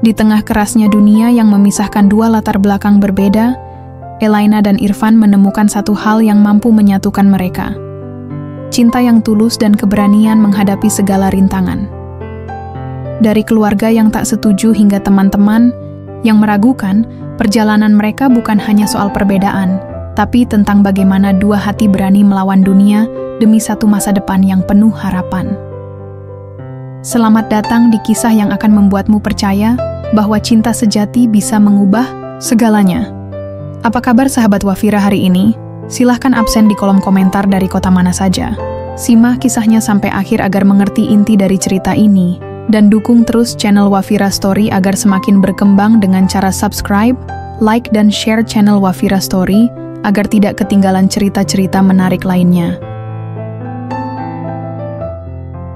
Di tengah kerasnya dunia yang memisahkan dua latar belakang berbeda, Elaina dan Irfan menemukan satu hal yang mampu menyatukan mereka. Cinta yang tulus dan keberanian menghadapi segala rintangan. Dari keluarga yang tak setuju hingga teman-teman yang meragukan, perjalanan mereka bukan hanya soal perbedaan, tapi tentang bagaimana dua hati berani melawan dunia demi satu masa depan yang penuh harapan. Selamat datang di kisah yang akan membuatmu percaya bahwa cinta sejati bisa mengubah segalanya. Apa kabar sahabat Wafira hari ini? Silahkan absen di kolom komentar dari kota mana saja. Simak kisahnya sampai akhir agar mengerti inti dari cerita ini. Dan dukung terus channel Wafira Story agar semakin berkembang dengan cara subscribe, like, dan share channel Wafira Story agar tidak ketinggalan cerita-cerita menarik lainnya.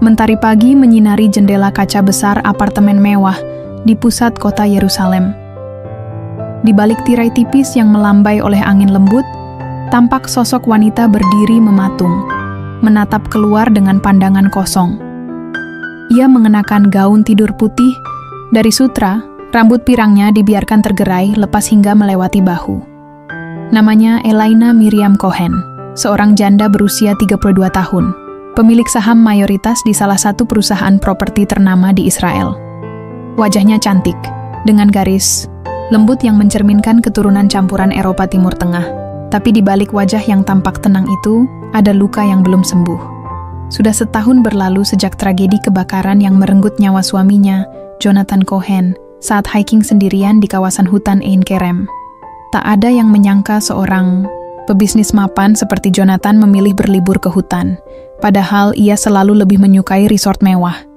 Mentari pagi menyinari jendela kaca besar apartemen mewah di pusat kota Yerusalem. Di balik tirai tipis yang melambai oleh angin lembut, tampak sosok wanita berdiri mematung, menatap keluar dengan pandangan kosong. Ia mengenakan gaun tidur putih dari sutra, rambut pirangnya dibiarkan tergerai lepas hingga melewati bahu. Namanya Elaina Miriam Cohen, seorang janda berusia 32 tahun, pemilik saham mayoritas di salah satu perusahaan properti ternama di Israel. Wajahnya cantik, dengan garis lembut yang mencerminkan keturunan campuran Eropa Timur Tengah. Tapi di balik wajah yang tampak tenang itu, ada luka yang belum sembuh. Sudah setahun berlalu sejak tragedi kebakaran yang merenggut nyawa suaminya, Jonathan Cohen, saat hiking sendirian di kawasan hutan Ein Kerem. Tak ada yang menyangka seorang pebisnis mapan seperti Jonathan memilih berlibur ke hutan, padahal ia selalu lebih menyukai resort mewah.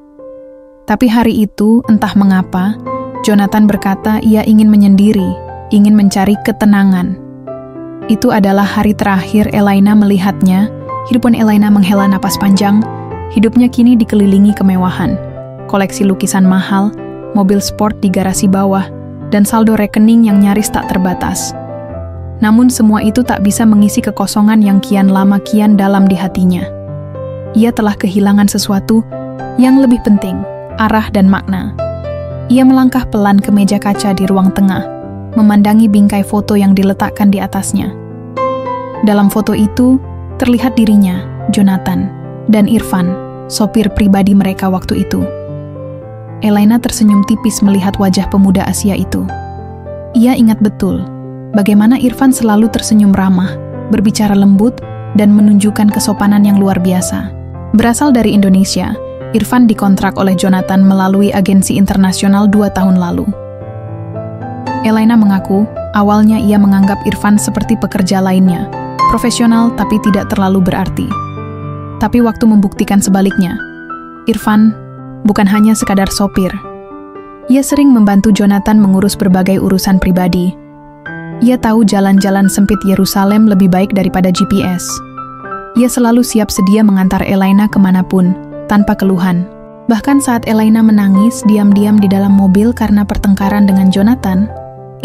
Tapi hari itu, entah mengapa, Jonathan berkata ia ingin menyendiri, ingin mencari ketenangan. Itu adalah hari terakhir Elaina melihatnya. Hidupun Elaina menghela napas panjang, hidupnya kini dikelilingi kemewahan, koleksi lukisan mahal, mobil sport di garasi bawah, dan saldo rekening yang nyaris tak terbatas. Namun semua itu tak bisa mengisi kekosongan yang kian lama kian dalam di hatinya. Ia telah kehilangan sesuatu yang lebih penting, arah dan makna. Ia melangkah pelan ke meja kaca di ruang tengah, memandangi bingkai foto yang diletakkan di atasnya. Dalam foto itu, terlihat dirinya, Jonathan, dan Irfan, sopir pribadi mereka waktu itu. Elaina tersenyum tipis melihat wajah pemuda Asia itu. Ia ingat betul bagaimana Irfan selalu tersenyum ramah, berbicara lembut, dan menunjukkan kesopanan yang luar biasa. Berasal dari Indonesia, Irfan dikontrak oleh Jonathan melalui agensi internasional 2 tahun lalu. Elaina mengaku, awalnya ia menganggap Irfan seperti pekerja lainnya, profesional tapi tidak terlalu berarti. Tapi waktu membuktikan sebaliknya, Irfan bukan hanya sekadar sopir. Ia sering membantu Jonathan mengurus berbagai urusan pribadi. Ia tahu jalan-jalan sempit Yerusalem lebih baik daripada GPS. Ia selalu siap sedia mengantar Elaina kemanapun, tanpa keluhan. Bahkan saat Elaina menangis diam-diam di dalam mobil karena pertengkaran dengan Jonathan,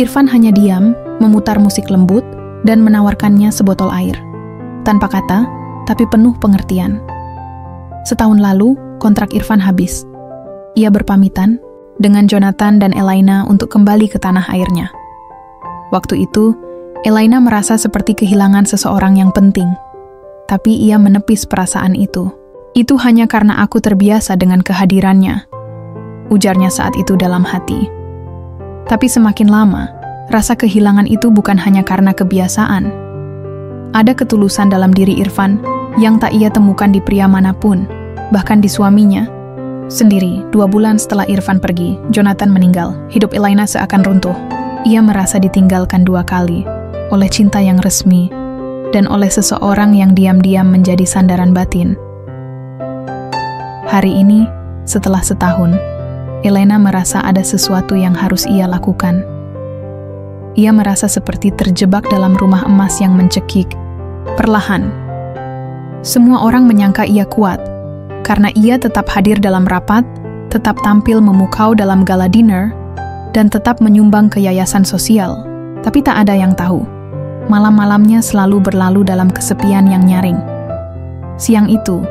Irfan hanya diam, memutar musik lembut, dan menawarkannya sebotol air. Tanpa kata, tapi penuh pengertian. Setahun lalu, kontrak Irfan habis. Ia berpamitan dengan Jonathan dan Elaina untuk kembali ke tanah airnya. Waktu itu, Elaina merasa seperti kehilangan seseorang yang penting. Tapi ia menepis perasaan itu. Itu hanya karena aku terbiasa dengan kehadirannya, ujarnya saat itu dalam hati. Tapi semakin lama, rasa kehilangan itu bukan hanya karena kebiasaan. Ada ketulusan dalam diri Irfan yang tak ia temukan di pria manapun, bahkan di suaminya. Sendiri, 2 bulan setelah Irfan pergi, Jonathan meninggal. Hidup Elaina seakan runtuh. Ia merasa ditinggalkan 2 kali, oleh cinta yang resmi, dan oleh seseorang yang diam-diam menjadi sandaran batin. Hari ini, setelah setahun, Elaina merasa ada sesuatu yang harus ia lakukan. Ia merasa seperti terjebak dalam rumah emas yang mencekik. Perlahan, semua orang menyangka ia kuat, karena ia tetap hadir dalam rapat, tetap tampil memukau dalam gala dinner, dan tetap menyumbang ke yayasan sosial. Tapi tak ada yang tahu, malam-malamnya selalu berlalu dalam kesepian yang nyaring. Siang itu,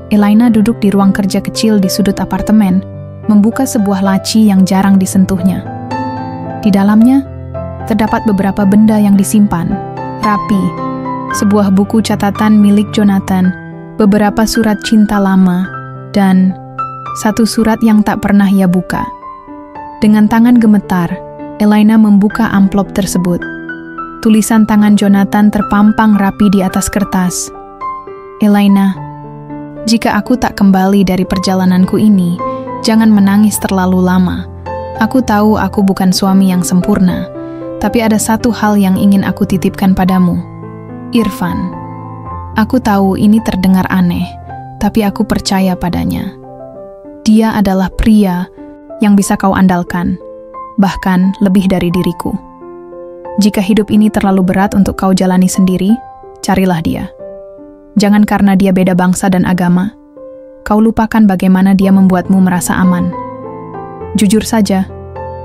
Elaina duduk di ruang kerja kecil di sudut apartemen, membuka sebuah laci yang jarang disentuhnya. Di dalamnya, terdapat beberapa benda yang disimpan, rapi, sebuah buku catatan milik Jonathan, beberapa surat cinta lama, dan satu surat yang tak pernah ia buka. Dengan tangan gemetar, Elaina membuka amplop tersebut. Tulisan tangan Jonathan terpampang rapi di atas kertas. Elaina, jika aku tak kembali dari perjalananku ini, jangan menangis terlalu lama. Aku tahu aku bukan suami yang sempurna, tapi ada satu hal yang ingin aku titipkan padamu. Irfan. Aku tahu ini terdengar aneh, tapi aku percaya padanya. Dia adalah pria yang bisa kau andalkan, bahkan lebih dari diriku. Jika hidup ini terlalu berat untuk kau jalani sendiri, carilah dia. Jangan karena dia beda bangsa dan agama, kau lupakan bagaimana dia membuatmu merasa aman. Jujur saja,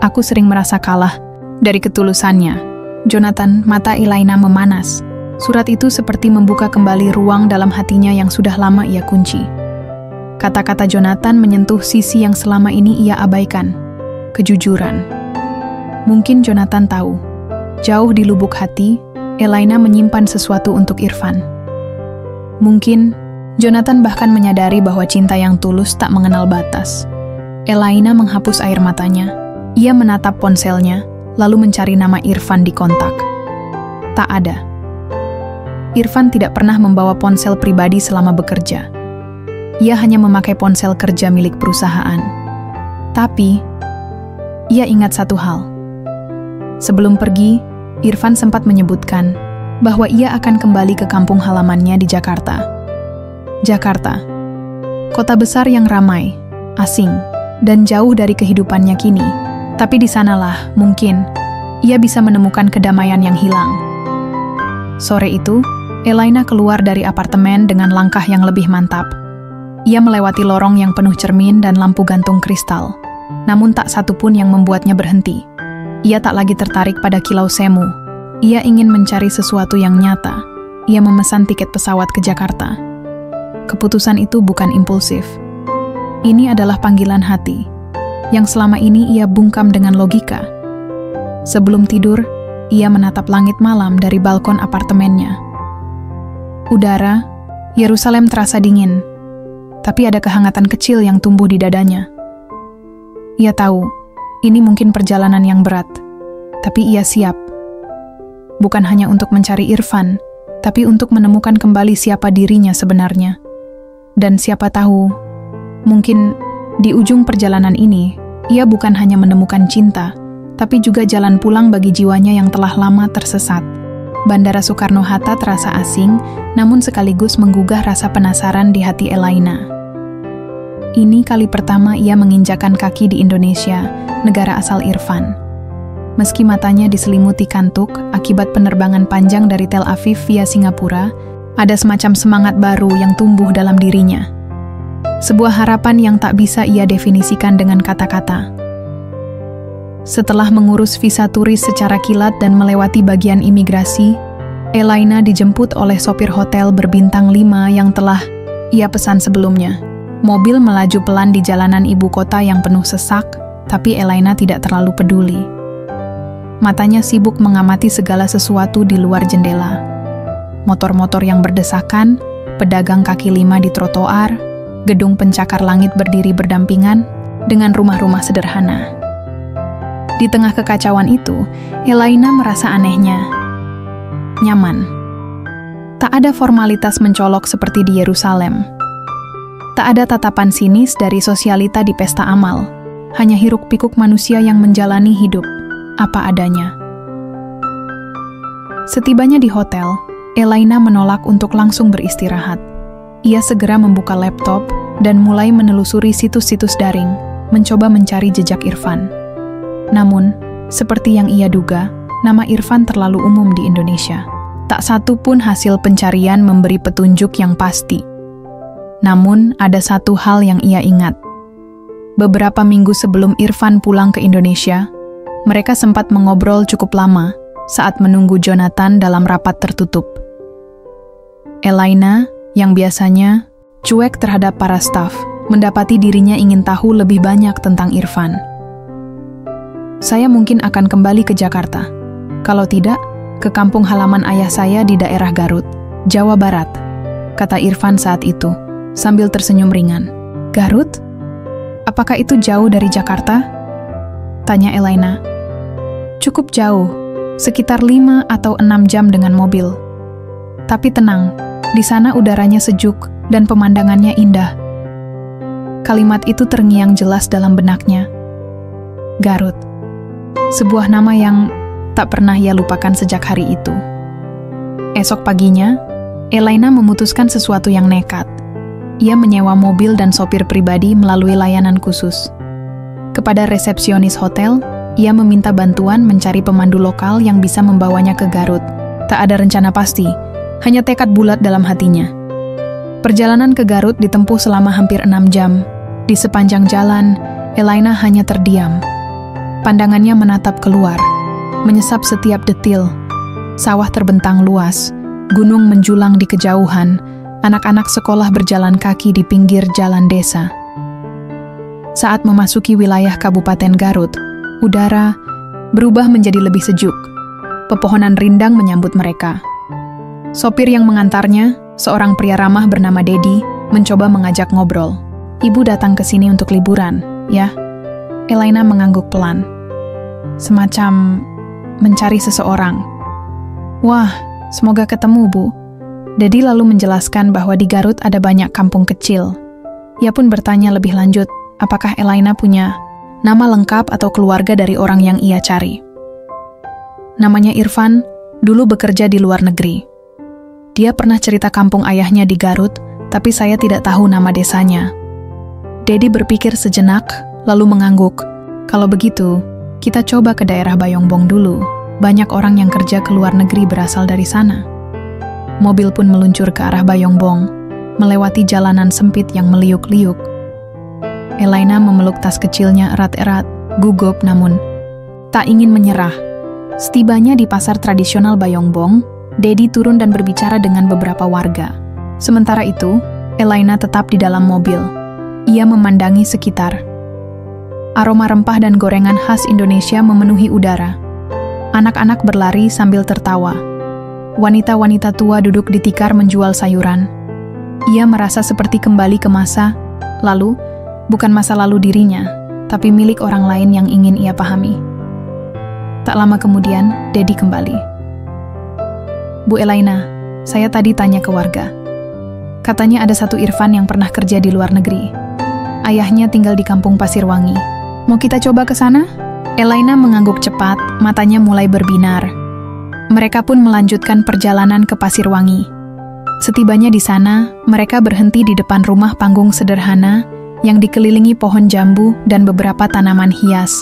aku sering merasa kalah dari ketulusannya. Jonathan, mata Elaina memanas. Surat itu seperti membuka kembali ruang dalam hatinya yang sudah lama ia kunci. Kata-kata Jonathan menyentuh sisi yang selama ini ia abaikan, kejujuran. Mungkin Jonathan tahu, jauh di lubuk hati, Elaina menyimpan sesuatu untuk Irfan. Mungkin Jonathan bahkan menyadari bahwa cinta yang tulus tak mengenal batas. Elaina menghapus air matanya. Ia menatap ponselnya, lalu mencari nama Irfan di kontak. Tak ada. Irfan tidak pernah membawa ponsel pribadi selama bekerja. Ia hanya memakai ponsel kerja milik perusahaan. Tapi, ia ingat satu hal. Sebelum pergi, Irfan sempat menyebutkan bahwa ia akan kembali ke kampung halamannya di Jakarta. Jakarta, kota besar yang ramai, asing, dan jauh dari kehidupannya kini. Tapi di sanalah, mungkin, ia bisa menemukan kedamaian yang hilang. Sore itu, Elaina keluar dari apartemen dengan langkah yang lebih mantap. Ia melewati lorong yang penuh cermin dan lampu gantung kristal. Namun tak satu pun yang membuatnya berhenti. Ia tak lagi tertarik pada kilau semu. Ia ingin mencari sesuatu yang nyata. Ia memesan tiket pesawat ke Jakarta. Keputusan itu bukan impulsif. Ini adalah panggilan hati, yang selama ini ia bungkam dengan logika. Sebelum tidur, ia menatap langit malam dari balkon apartemennya. Udara, Yerusalem terasa dingin, tapi ada kehangatan kecil yang tumbuh di dadanya. Ia tahu, ini mungkin perjalanan yang berat, tapi ia siap. Bukan hanya untuk mencari Irfan, tapi untuk menemukan kembali siapa dirinya sebenarnya. Dan siapa tahu, mungkin di ujung perjalanan ini, ia bukan hanya menemukan cinta, tapi juga jalan pulang bagi jiwanya yang telah lama tersesat. Bandara Soekarno-Hatta terasa asing, namun sekaligus menggugah rasa penasaran di hati Elaina. Ini kali pertama ia menginjakan kaki di Indonesia, negara asal Irfan. Meski matanya diselimuti kantuk akibat penerbangan panjang dari Tel Aviv via Singapura, ada semacam semangat baru yang tumbuh dalam dirinya. Sebuah harapan yang tak bisa ia definisikan dengan kata-kata. Setelah mengurus visa turis secara kilat dan melewati bagian imigrasi, Elaina dijemput oleh sopir hotel berbintang 5 yang telah ia pesan sebelumnya. Mobil melaju pelan di jalanan ibu kota yang penuh sesak, tapi Elaina tidak terlalu peduli. Matanya sibuk mengamati segala sesuatu di luar jendela. Motor-motor yang berdesakan, pedagang kaki lima di trotoar, gedung pencakar langit berdiri berdampingan dengan rumah-rumah sederhana. Di tengah kekacauan itu, Elaina merasa anehnya nyaman. Tak ada formalitas mencolok seperti di Yerusalem. Tak ada tatapan sinis dari sosialita di pesta amal. Hanya hiruk-pikuk manusia yang menjalani hidup apa adanya. Setibanya di hotel, Elaina menolak untuk langsung beristirahat. Ia segera membuka laptop dan mulai menelusuri situs-situs daring, mencoba mencari jejak Irfan. Namun, seperti yang ia duga, nama Irfan terlalu umum di Indonesia. Tak satu pun hasil pencarian memberi petunjuk yang pasti. Namun, ada satu hal yang ia ingat. Beberapa minggu sebelum Irfan pulang ke Indonesia, mereka sempat mengobrol cukup lama saat menunggu Jonathan dalam rapat tertutup. Elaina, yang biasanya cuek terhadap para staf, mendapati dirinya ingin tahu lebih banyak tentang Irfan. Saya mungkin akan kembali ke Jakarta. Kalau tidak, ke kampung halaman ayah saya di daerah Garut, Jawa Barat, kata Irfan saat itu, sambil tersenyum ringan. Garut? Apakah itu jauh dari Jakarta? Tanya Elaina. Cukup jauh, sekitar 5 atau 6 jam dengan mobil. Tapi tenang, di sana udaranya sejuk dan pemandangannya indah. Kalimat itu terngiang jelas dalam benaknya. Garut. Sebuah nama yang tak pernah ia lupakan sejak hari itu. Esok paginya, Elaina memutuskan sesuatu yang nekat. Ia menyewa mobil dan sopir pribadi melalui layanan khusus. Kepada resepsionis hotel, ia meminta bantuan mencari pemandu lokal yang bisa membawanya ke Garut. Tak ada rencana pasti, hanya tekad bulat dalam hatinya. Perjalanan ke Garut ditempuh selama hampir 6 jam. Di sepanjang jalan, Elaina hanya terdiam. Pandangannya menatap keluar, menyesap setiap detil. Sawah terbentang luas, gunung menjulang di kejauhan, anak-anak sekolah berjalan kaki di pinggir jalan desa. Saat memasuki wilayah Kabupaten Garut, udara berubah menjadi lebih sejuk. Pepohonan rindang menyambut mereka. Sopir yang mengantarnya, seorang pria ramah bernama Dedi, mencoba mengajak ngobrol. Ibu datang ke sini untuk liburan, ya? Elaina mengangguk pelan. Semacam mencari seseorang. Wah, semoga ketemu, Bu. Dedi lalu menjelaskan bahwa di Garut ada banyak kampung kecil. Ia pun bertanya lebih lanjut, apakah Elaina punya nama lengkap atau keluarga dari orang yang ia cari. Namanya Irfan, dulu bekerja di luar negeri. Dia pernah cerita kampung ayahnya di Garut, tapi saya tidak tahu nama desanya. Dedi berpikir sejenak, lalu mengangguk. Kalau begitu, kita coba ke daerah Bayongbong dulu. Banyak orang yang kerja ke luar negeri berasal dari sana. Mobil pun meluncur ke arah Bayongbong, melewati jalanan sempit yang meliuk-liuk. Elaina memeluk tas kecilnya erat-erat, gugup namun tak ingin menyerah. Setibanya di pasar tradisional Bayongbong, Dedi turun dan berbicara dengan beberapa warga. Sementara itu, Elaina tetap di dalam mobil. Ia memandangi sekitar. Aroma rempah dan gorengan khas Indonesia memenuhi udara. Anak-anak berlari sambil tertawa. Wanita-wanita tua duduk di tikar menjual sayuran. Ia merasa seperti kembali ke masa lalu, bukan masa lalu dirinya, tapi milik orang lain yang ingin ia pahami. Tak lama kemudian, Dedi kembali. Bu Elaina, saya tadi tanya ke warga. Katanya ada satu Irfan yang pernah kerja di luar negeri. Ayahnya tinggal di kampung Pasirwangi. Mau kita coba ke sana? Elaina mengangguk cepat, matanya mulai berbinar. Mereka pun melanjutkan perjalanan ke Pasirwangi. Setibanya di sana, mereka berhenti di depan rumah panggung sederhana yang dikelilingi pohon jambu dan beberapa tanaman hias.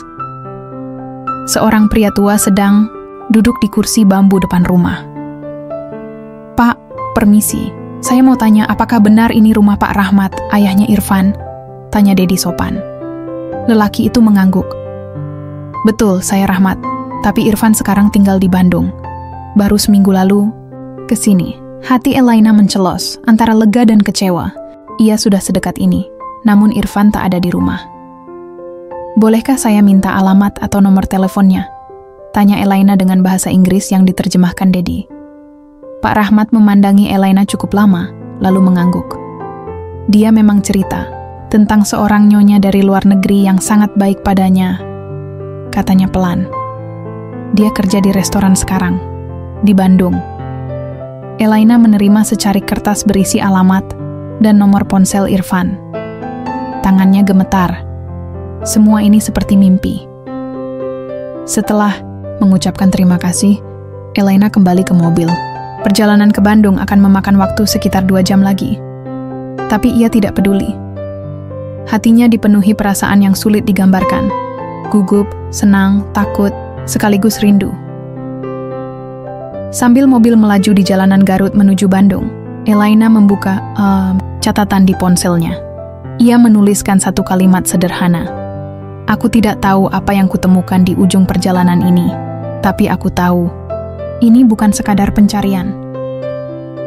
Seorang pria tua sedang duduk di kursi bambu depan rumah. Pak, permisi. Saya mau tanya apakah benar ini rumah Pak Rahmat, ayahnya Irfan? Tanya Dedi sopan. Lelaki itu mengangguk. Betul, saya Rahmat. Tapi Irfan sekarang tinggal di Bandung. Baru seminggu lalu, kesini. Hati Elaina mencelos, antara lega dan kecewa. Ia sudah sedekat ini, namun Irfan tak ada di rumah. Bolehkah saya minta alamat atau nomor teleponnya? Tanya Elaina dengan bahasa Inggris yang diterjemahkan Dedi. Pak Rahmat memandangi Elaina cukup lama, lalu mengangguk. Dia memang cerita tentang seorang nyonya dari luar negeri yang sangat baik padanya. Katanya pelan. Dia kerja di restoran sekarang, di Bandung. Elaina menerima secarik kertas berisi alamat dan nomor ponsel Irfan. Tangannya gemetar. Semua ini seperti mimpi. Setelah mengucapkan terima kasih, Elaina kembali ke mobil. Perjalanan ke Bandung akan memakan waktu sekitar 2 jam lagi. Tapi ia tidak peduli. Hatinya dipenuhi perasaan yang sulit digambarkan. Gugup, senang, takut, sekaligus rindu. Sambil mobil melaju di jalanan Garut menuju Bandung, Elaina membuka catatan di ponselnya. Ia menuliskan satu kalimat sederhana. Aku tidak tahu apa yang kutemukan di ujung perjalanan ini, tapi aku tahu, ini bukan sekadar pencarian.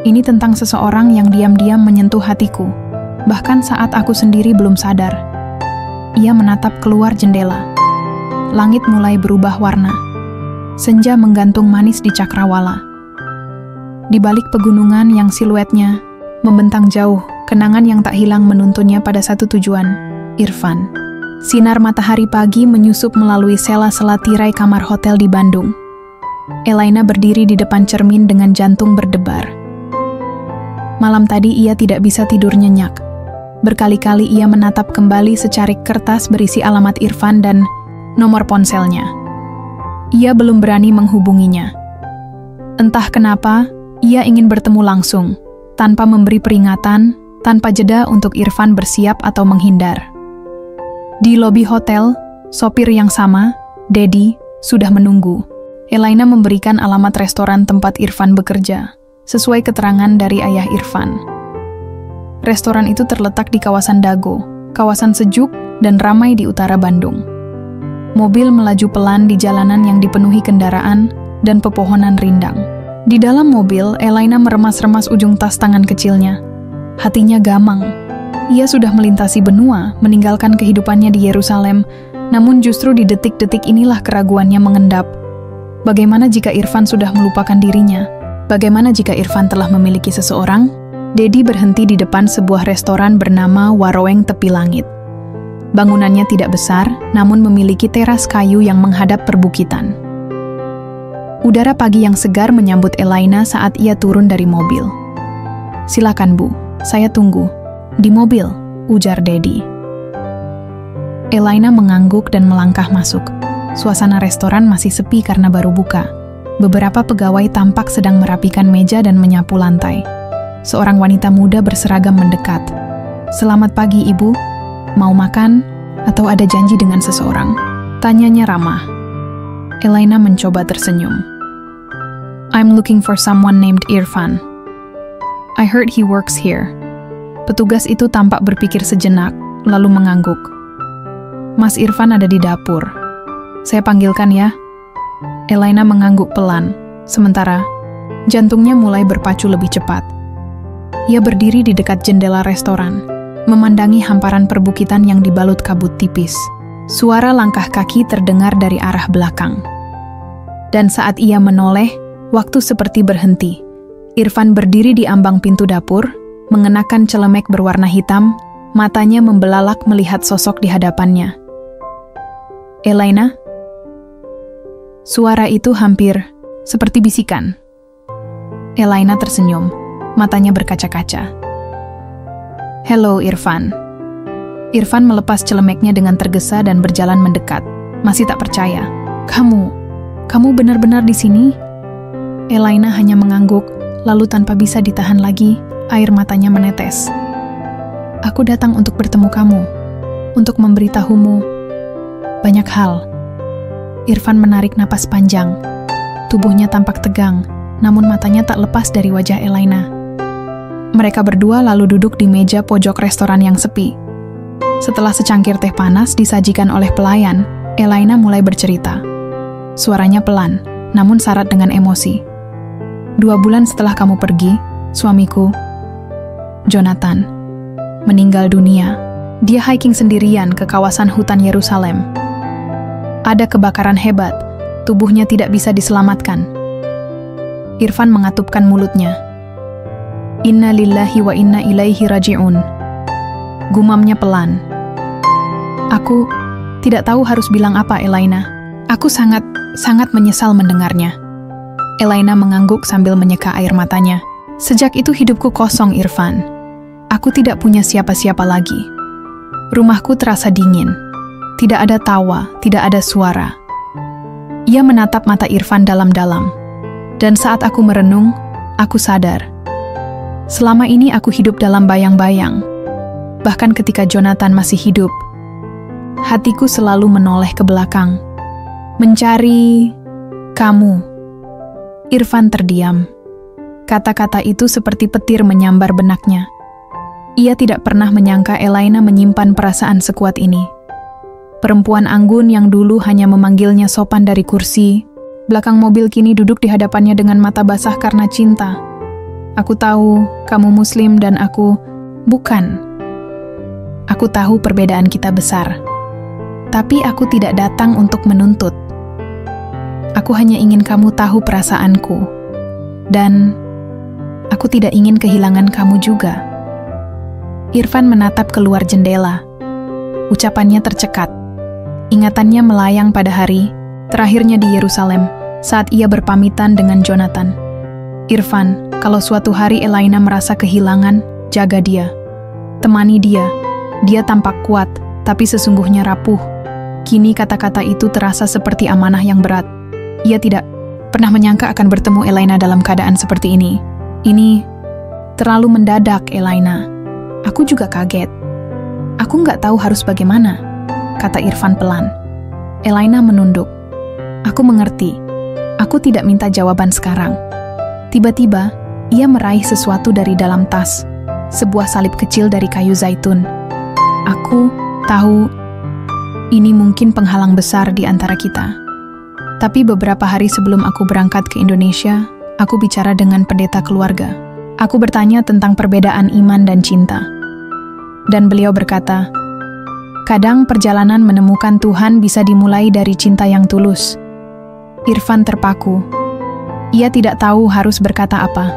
Ini tentang seseorang yang diam-diam menyentuh hatiku, bahkan saat aku sendiri belum sadar. Ia menatap keluar jendela. Langit mulai berubah warna. Senja menggantung manis di cakrawala. Di balik pegunungan yang siluetnya membentang jauh, kenangan yang tak hilang menuntunnya pada satu tujuan, Irfan. Sinar matahari pagi menyusup melalui sela-sela tirai kamar hotel di Bandung. Elaina berdiri di depan cermin dengan jantung berdebar. Malam tadi ia tidak bisa tidur nyenyak. Berkali-kali ia menatap kembali secarik kertas berisi alamat Irfan dan nomor ponselnya. Ia belum berani menghubunginya. Entah kenapa, ia ingin bertemu langsung, tanpa memberi peringatan, tanpa jeda untuk Irfan bersiap atau menghindar. Di lobi hotel, sopir yang sama, Dedi, sudah menunggu. Elaina memberikan alamat restoran tempat Irfan bekerja, sesuai keterangan dari ayah Irfan. Restoran itu terletak di kawasan Dago, kawasan sejuk dan ramai di utara Bandung. Mobil melaju pelan di jalanan yang dipenuhi kendaraan dan pepohonan rindang. Di dalam mobil, Elaina meremas-remas ujung tas tangan kecilnya. Hatinya gamang. Ia sudah melintasi benua, meninggalkan kehidupannya di Yerusalem, namun justru di detik-detik inilah keraguannya mengendap. Bagaimana jika Irfan sudah melupakan dirinya? Bagaimana jika Irfan telah memiliki seseorang? Dedi berhenti di depan sebuah restoran bernama Waroeng Tepi Langit. Bangunannya tidak besar, namun memiliki teras kayu yang menghadap perbukitan. Udara pagi yang segar menyambut Elaina saat ia turun dari mobil. "Silakan, Bu, saya tunggu." "Di mobil," ujar Dedi. Elaina mengangguk dan melangkah masuk. Suasana restoran masih sepi karena baru buka. Beberapa pegawai tampak sedang merapikan meja dan menyapu lantai. Seorang wanita muda berseragam mendekat. "Selamat pagi, Ibu. Mau makan atau ada janji dengan seseorang?" tanyanya ramah. Elaina mencoba tersenyum. "I'm looking for someone named Irfan. I heard he works here." Petugas itu tampak berpikir sejenak, lalu mengangguk. "Mas Irfan ada di dapur. Saya panggilkan ya." Elaina mengangguk pelan, sementara jantungnya mulai berpacu lebih cepat. Ia berdiri di dekat jendela restoran, memandangi hamparan perbukitan yang dibalut kabut tipis. Suara langkah kaki terdengar dari arah belakang. Dan saat ia menoleh, waktu seperti berhenti. Irfan berdiri di ambang pintu dapur, mengenakan celemek berwarna hitam, matanya membelalak melihat sosok di hadapannya. "Elaina?" Suara itu hampir seperti bisikan. Elaina tersenyum, matanya berkaca-kaca. "Hello, Irfan." Irfan melepas celemeknya dengan tergesa dan berjalan mendekat. Masih tak percaya. Kamu benar-benar di sini?" Elaina hanya mengangguk, lalu tanpa bisa ditahan lagi, air matanya menetes. "Aku datang untuk bertemu kamu, untuk memberitahumu banyak hal." Irfan menarik napas panjang. Tubuhnya tampak tegang, namun matanya tak lepas dari wajah Elaina. Mereka berdua lalu duduk di meja pojok restoran yang sepi. Setelah secangkir teh panas disajikan oleh pelayan, Elaina mulai bercerita. Suaranya pelan, namun syarat dengan emosi. 2 bulan setelah kamu pergi, suamiku, Jonathan, meninggal dunia. Dia hiking sendirian ke kawasan hutan Yerusalem. Ada kebakaran hebat, tubuhnya tidak bisa diselamatkan. Irfan mengatupkan mulutnya. "Inna lillahi wa inna ilaihi raji'un." Gumamnya pelan. "Aku tidak tahu harus bilang apa, Elaina. Aku sangat menyesal mendengarnya." Elaina mengangguk sambil menyeka air matanya. "Sejak itu hidupku kosong, Irfan. Aku tidak punya siapa-siapa lagi. Rumahku terasa dingin. Tidak ada tawa, tidak ada suara." Ia menatap mata Irfan dalam-dalam. Dan saat aku merenung, aku sadar. Selama ini aku hidup dalam bayang-bayang. Bahkan ketika Jonathan masih hidup, hatiku selalu menoleh ke belakang, mencari kamu. Irfan terdiam. Kata-kata itu seperti petir menyambar benaknya. Ia tidak pernah menyangka Elaina menyimpan perasaan sekuat ini. Perempuan anggun yang dulu hanya memanggilnya sopan dari kursi, belakang mobil kini duduk di hadapannya dengan mata basah karena cinta. "Aku tahu kamu Muslim dan aku bukan," Aku tahu perbedaan kita besar. Tapi aku tidak datang untuk menuntut. Aku hanya ingin kamu tahu perasaanku. Dan aku tidak ingin kehilangan kamu juga. Irfan menatap keluar jendela. Ucapannya tercekat. Ingatannya melayang pada hari terakhirnya di Yerusalem saat ia berpamitan dengan Jonathan. Irfan, kalau suatu hari Elaina merasa kehilangan, jaga dia. Temani dia. Dia tampak kuat, tapi sesungguhnya rapuh. Kini kata-kata itu terasa seperti amanah yang berat. Ia tidak pernah menyangka akan bertemu Elaina dalam keadaan seperti ini. Ini terlalu mendadak, Elaina. Aku juga kaget. Aku nggak tahu harus bagaimana, kata Irfan pelan. Elaina menunduk. Aku mengerti. Aku tidak minta jawaban sekarang. Tiba-tiba, ia meraih sesuatu dari dalam tas. Sebuah salib kecil dari kayu zaitun. Aku tahu ini mungkin penghalang besar di antara kita. Tapi beberapa hari sebelum aku berangkat ke Indonesia, aku bicara dengan pendeta keluarga. Aku bertanya tentang perbedaan iman dan cinta. Dan beliau berkata, kadang perjalanan menemukan Tuhan bisa dimulai dari cinta yang tulus. Irfan terpaku. Ia tidak tahu harus berkata apa.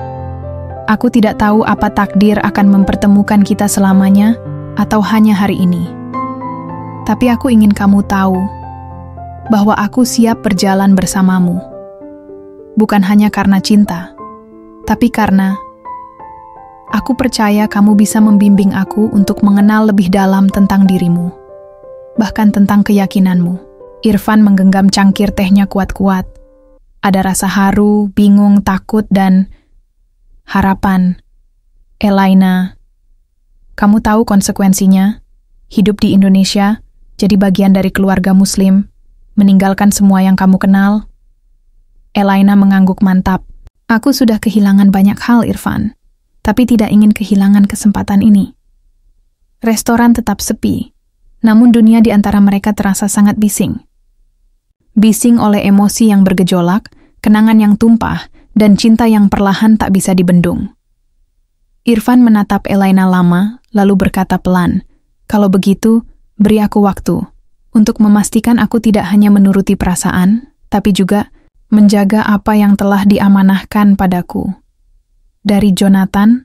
Aku tidak tahu apa takdir akan mempertemukan kita selamanya atau hanya hari ini. Tapi aku ingin kamu tahu bahwa aku siap berjalan bersamamu. Bukan hanya karena cinta, tapi karena aku percaya kamu bisa membimbing aku untuk mengenal lebih dalam tentang dirimu, bahkan tentang keyakinanmu. Irfan menggenggam cangkir tehnya kuat-kuat. Ada rasa haru, bingung, takut, dan harapan. Elaina, kamu tahu konsekuensinya? Hidup di Indonesia, jadi bagian dari keluarga Muslim, meninggalkan semua yang kamu kenal. Elaina mengangguk mantap. Aku sudah kehilangan banyak hal, Irfan, tapi tidak ingin kehilangan kesempatan ini. Restoran tetap sepi, namun dunia di antara mereka terasa sangat bising. Bising oleh emosi yang bergejolak, kenangan yang tumpah, dan cinta yang perlahan tak bisa dibendung. Irfan menatap Elaina lama, lalu berkata pelan, kalau begitu, beri aku waktu untuk memastikan aku tidak hanya menuruti perasaan, tapi juga menjaga apa yang telah diamanahkan padaku. Dari Jonathan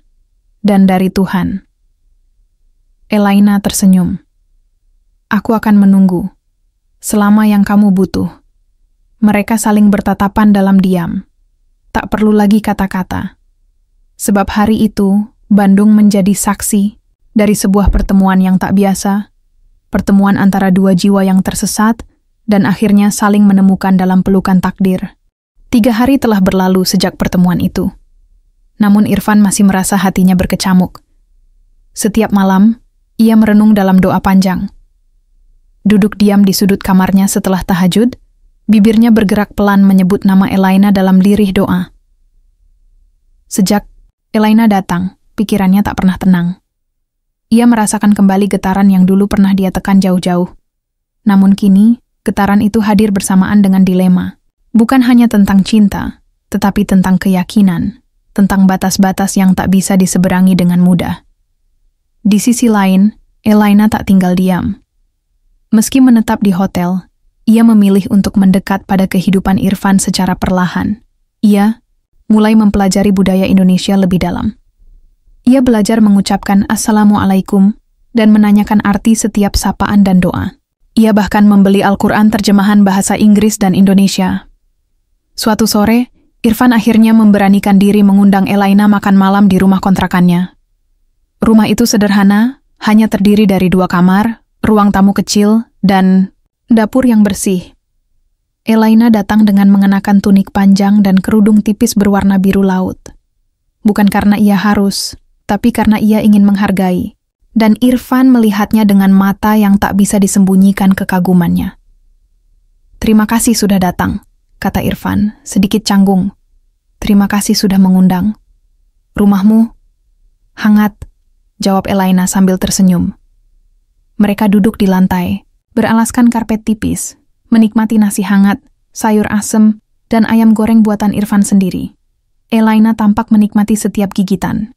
dan dari Tuhan. Elaina tersenyum. Aku akan menunggu, selama yang kamu butuh. Mereka saling bertatapan dalam diam. Tak perlu lagi kata-kata. Sebab hari itu, Bandung menjadi saksi dari sebuah pertemuan yang tak biasa, pertemuan antara dua jiwa yang tersesat, dan akhirnya saling menemukan dalam pelukan takdir. 3 hari telah berlalu sejak pertemuan itu. Namun Irfan masih merasa hatinya berkecamuk. Setiap malam, ia merenung dalam doa panjang. Duduk diam di sudut kamarnya setelah tahajud, bibirnya bergerak pelan menyebut nama Elaina dalam lirih doa. Sejak Elaina datang, pikirannya tak pernah tenang. Ia merasakan kembali getaran yang dulu pernah dia tekan jauh-jauh. Namun kini, getaran itu hadir bersamaan dengan dilema. Bukan hanya tentang cinta, tetapi tentang keyakinan, tentang batas-batas yang tak bisa diseberangi dengan mudah. Di sisi lain, Elaina tak tinggal diam. Meski menetap di hotel, ia memilih untuk mendekat pada kehidupan Irfan secara perlahan. Ia mulai mempelajari budaya Indonesia lebih dalam. Ia belajar mengucapkan Assalamualaikum dan menanyakan arti setiap sapaan dan doa. Ia bahkan membeli Al-Quran terjemahan bahasa Inggris dan Indonesia. Suatu sore, Irfan akhirnya memberanikan diri mengundang Elaina makan malam di rumah kontrakannya. Rumah itu sederhana, hanya terdiri dari 2 kamar, ruang tamu kecil, dan dapur yang bersih. Elaina datang dengan mengenakan tunik panjang dan kerudung tipis berwarna biru laut. Bukan karena ia harus, tapi karena ia ingin menghargai. Dan Irfan melihatnya dengan mata yang tak bisa disembunyikan kekagumannya. Terima kasih sudah datang, kata Irfan, sedikit canggung. Terima kasih sudah mengundang. Rumahmu hangat, jawab Elaina sambil tersenyum. Mereka duduk di lantai, beralaskan karpet tipis, menikmati nasi hangat, sayur asem, dan ayam goreng buatan Irfan sendiri. Elaina tampak menikmati setiap gigitan.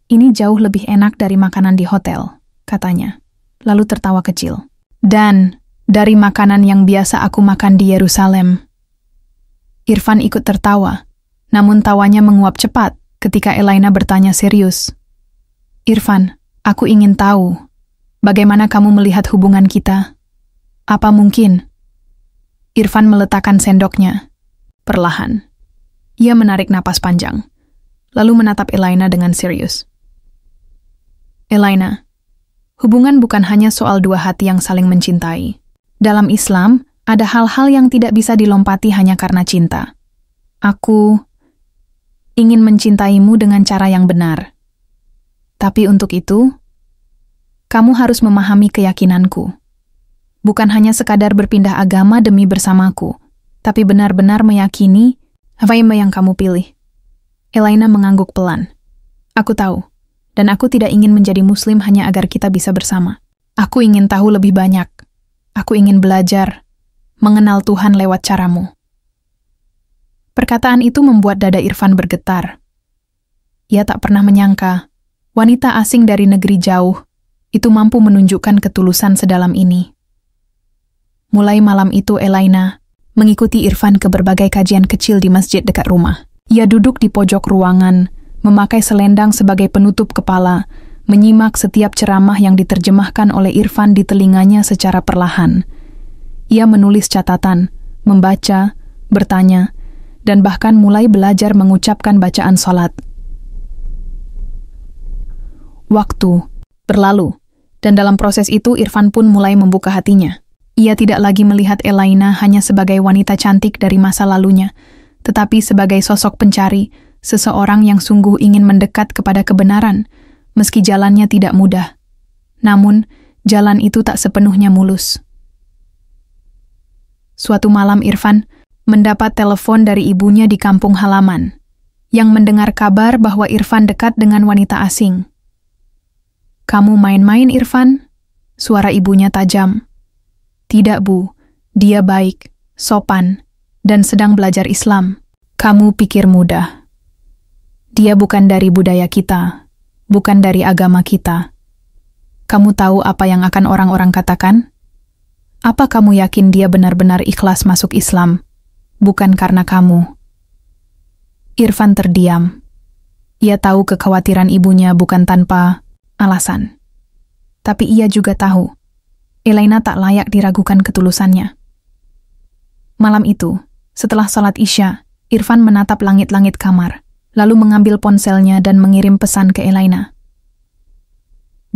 Ini jauh lebih enak dari makanan di hotel, katanya. lalu tertawa kecil. Dan dari makanan yang biasa aku makan di Yerusalem. Irfan ikut tertawa, namun tawanya menguap cepat ketika Elaina bertanya serius. Irfan, aku ingin tahu, bagaimana kamu melihat hubungan kita? Apa mungkin? Irfan meletakkan sendoknya. Perlahan. Ia menarik napas panjang, lalu menatap Elaina dengan serius. Elaina, hubungan bukan hanya soal dua hati yang saling mencintai. Dalam Islam, ada hal-hal yang tidak bisa dilompati hanya karena cinta. Aku ingin mencintaimu dengan cara yang benar. Tapi untuk itu, kamu harus memahami keyakinanku. Bukan hanya sekadar berpindah agama demi bersamaku, tapi benar-benar meyakini apa yang kamu pilih. Elaina mengangguk pelan. Aku tahu, dan aku tidak ingin menjadi muslim hanya agar kita bisa bersama. Aku ingin tahu lebih banyak. Aku ingin belajar, mengenal Tuhan lewat caramu. Perkataan itu membuat dada Irfan bergetar. Ia tak pernah menyangka, wanita asing dari negeri jauh, itu mampu menunjukkan ketulusan sedalam ini. Mulai malam itu Elaina mengikuti Irfan ke berbagai kajian kecil di masjid dekat rumah. Ia duduk di pojok ruangan, memakai selendang sebagai penutup kepala, menyimak setiap ceramah yang diterjemahkan oleh Irfan di telinganya secara perlahan. Ia menulis catatan, membaca, bertanya, dan bahkan mulai belajar mengucapkan bacaan salat. Waktu berlalu, dan dalam proses itu Irfan pun mulai membuka hatinya. Ia tidak lagi melihat Elaina hanya sebagai wanita cantik dari masa lalunya, tetapi sebagai sosok pencari, seseorang yang sungguh ingin mendekat kepada kebenaran, meski jalannya tidak mudah. Namun, jalan itu tak sepenuhnya mulus. Suatu malam Irfan mendapat telepon dari ibunya di kampung halaman, yang mendengar kabar bahwa Irfan dekat dengan wanita asing. "Kamu main-main, Irfan?" Suara ibunya tajam. "Tidak, Bu. Dia baik, sopan, dan sedang belajar Islam." "Kamu pikir mudah. Dia bukan dari budaya kita, bukan dari agama kita. Kamu tahu apa yang akan orang-orang katakan? Apa kamu yakin dia benar-benar ikhlas masuk Islam, bukan karena kamu?" Irfan terdiam. Ia tahu kekhawatiran ibunya bukan tanpa alasan. Tapi ia juga tahu, Elaina tak layak diragukan ketulusannya. Malam itu, setelah salat Isya, Irfan menatap langit-langit kamar, lalu mengambil ponselnya dan mengirim pesan ke Elaina.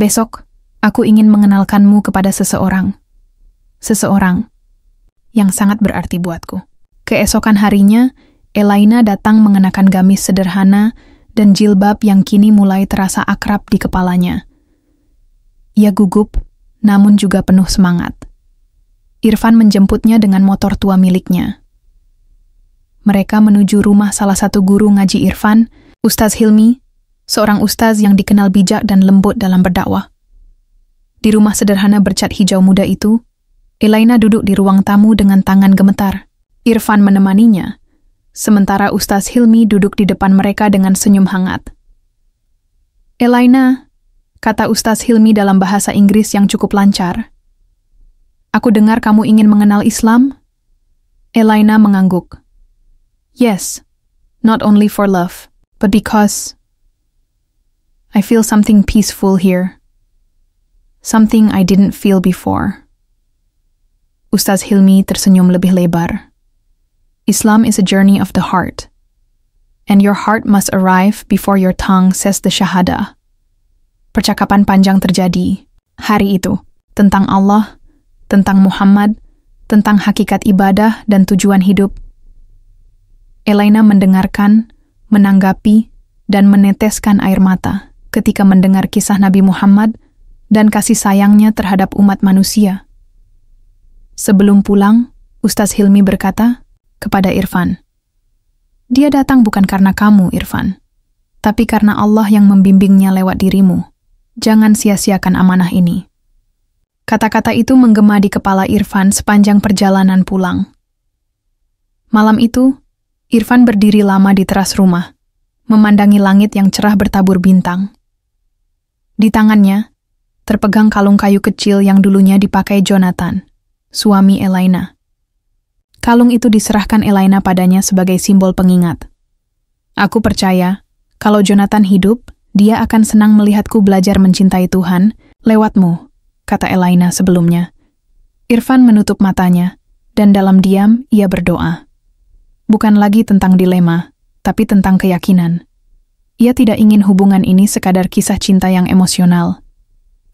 "Besok, aku ingin mengenalkanmu kepada seseorang. Seseorang yang sangat berarti buatku." Keesokan harinya, Elaina datang mengenakan gamis sederhana dan jilbab yang kini mulai terasa akrab di kepalanya. Ia gugup, namun juga penuh semangat. Irfan menjemputnya dengan motor tua miliknya. Mereka menuju rumah salah satu guru ngaji Irfan, Ustaz Hilmi, seorang ustaz yang dikenal bijak dan lembut dalam berdakwah. Di rumah sederhana bercat hijau muda itu, Elaina duduk di ruang tamu dengan tangan gemetar. Irfan menemaninya, sementara Ustaz Hilmi duduk di depan mereka dengan senyum hangat. "Elaina," kata Ustaz Hilmi dalam bahasa Inggris yang cukup lancar. "Aku dengar kamu ingin mengenal Islam?" Elaina mengangguk. "Yes, not only for love, but because I feel something peaceful here. Something I didn't feel before." Ustaz Hilmi tersenyum lebih lebar. "Islam is a journey of the heart, and your heart must arrive before your tongue says the shahadah." Percakapan panjang terjadi hari itu tentang Allah, tentang Muhammad, tentang hakikat ibadah dan tujuan hidup. Elaina mendengarkan, menanggapi, dan meneteskan air mata ketika mendengar kisah Nabi Muhammad dan kasih sayangnya terhadap umat manusia. Sebelum pulang, Ustaz Hilmi berkata kepada Irfan, "Dia datang bukan karena kamu, Irfan, tapi karena Allah yang membimbingnya lewat dirimu. Jangan sia-siakan amanah ini." Kata-kata itu menggema di kepala Irfan sepanjang perjalanan pulang. Malam itu, Irfan berdiri lama di teras rumah, memandangi langit yang cerah bertabur bintang. Di tangannya, terpegang kalung kayu kecil yang dulunya dipakai Jonathan, suami Elaina. Kalung itu diserahkan Elaina padanya sebagai simbol pengingat. Aku percaya, kalau Jonathan hidup, dia akan senang melihatku belajar mencintai Tuhan lewatmu, kata Elaina sebelumnya. Irfan menutup matanya, dan dalam diam ia berdoa. Bukan lagi tentang dilema, tapi tentang keyakinan. Ia tidak ingin hubungan ini sekadar kisah cinta yang emosional.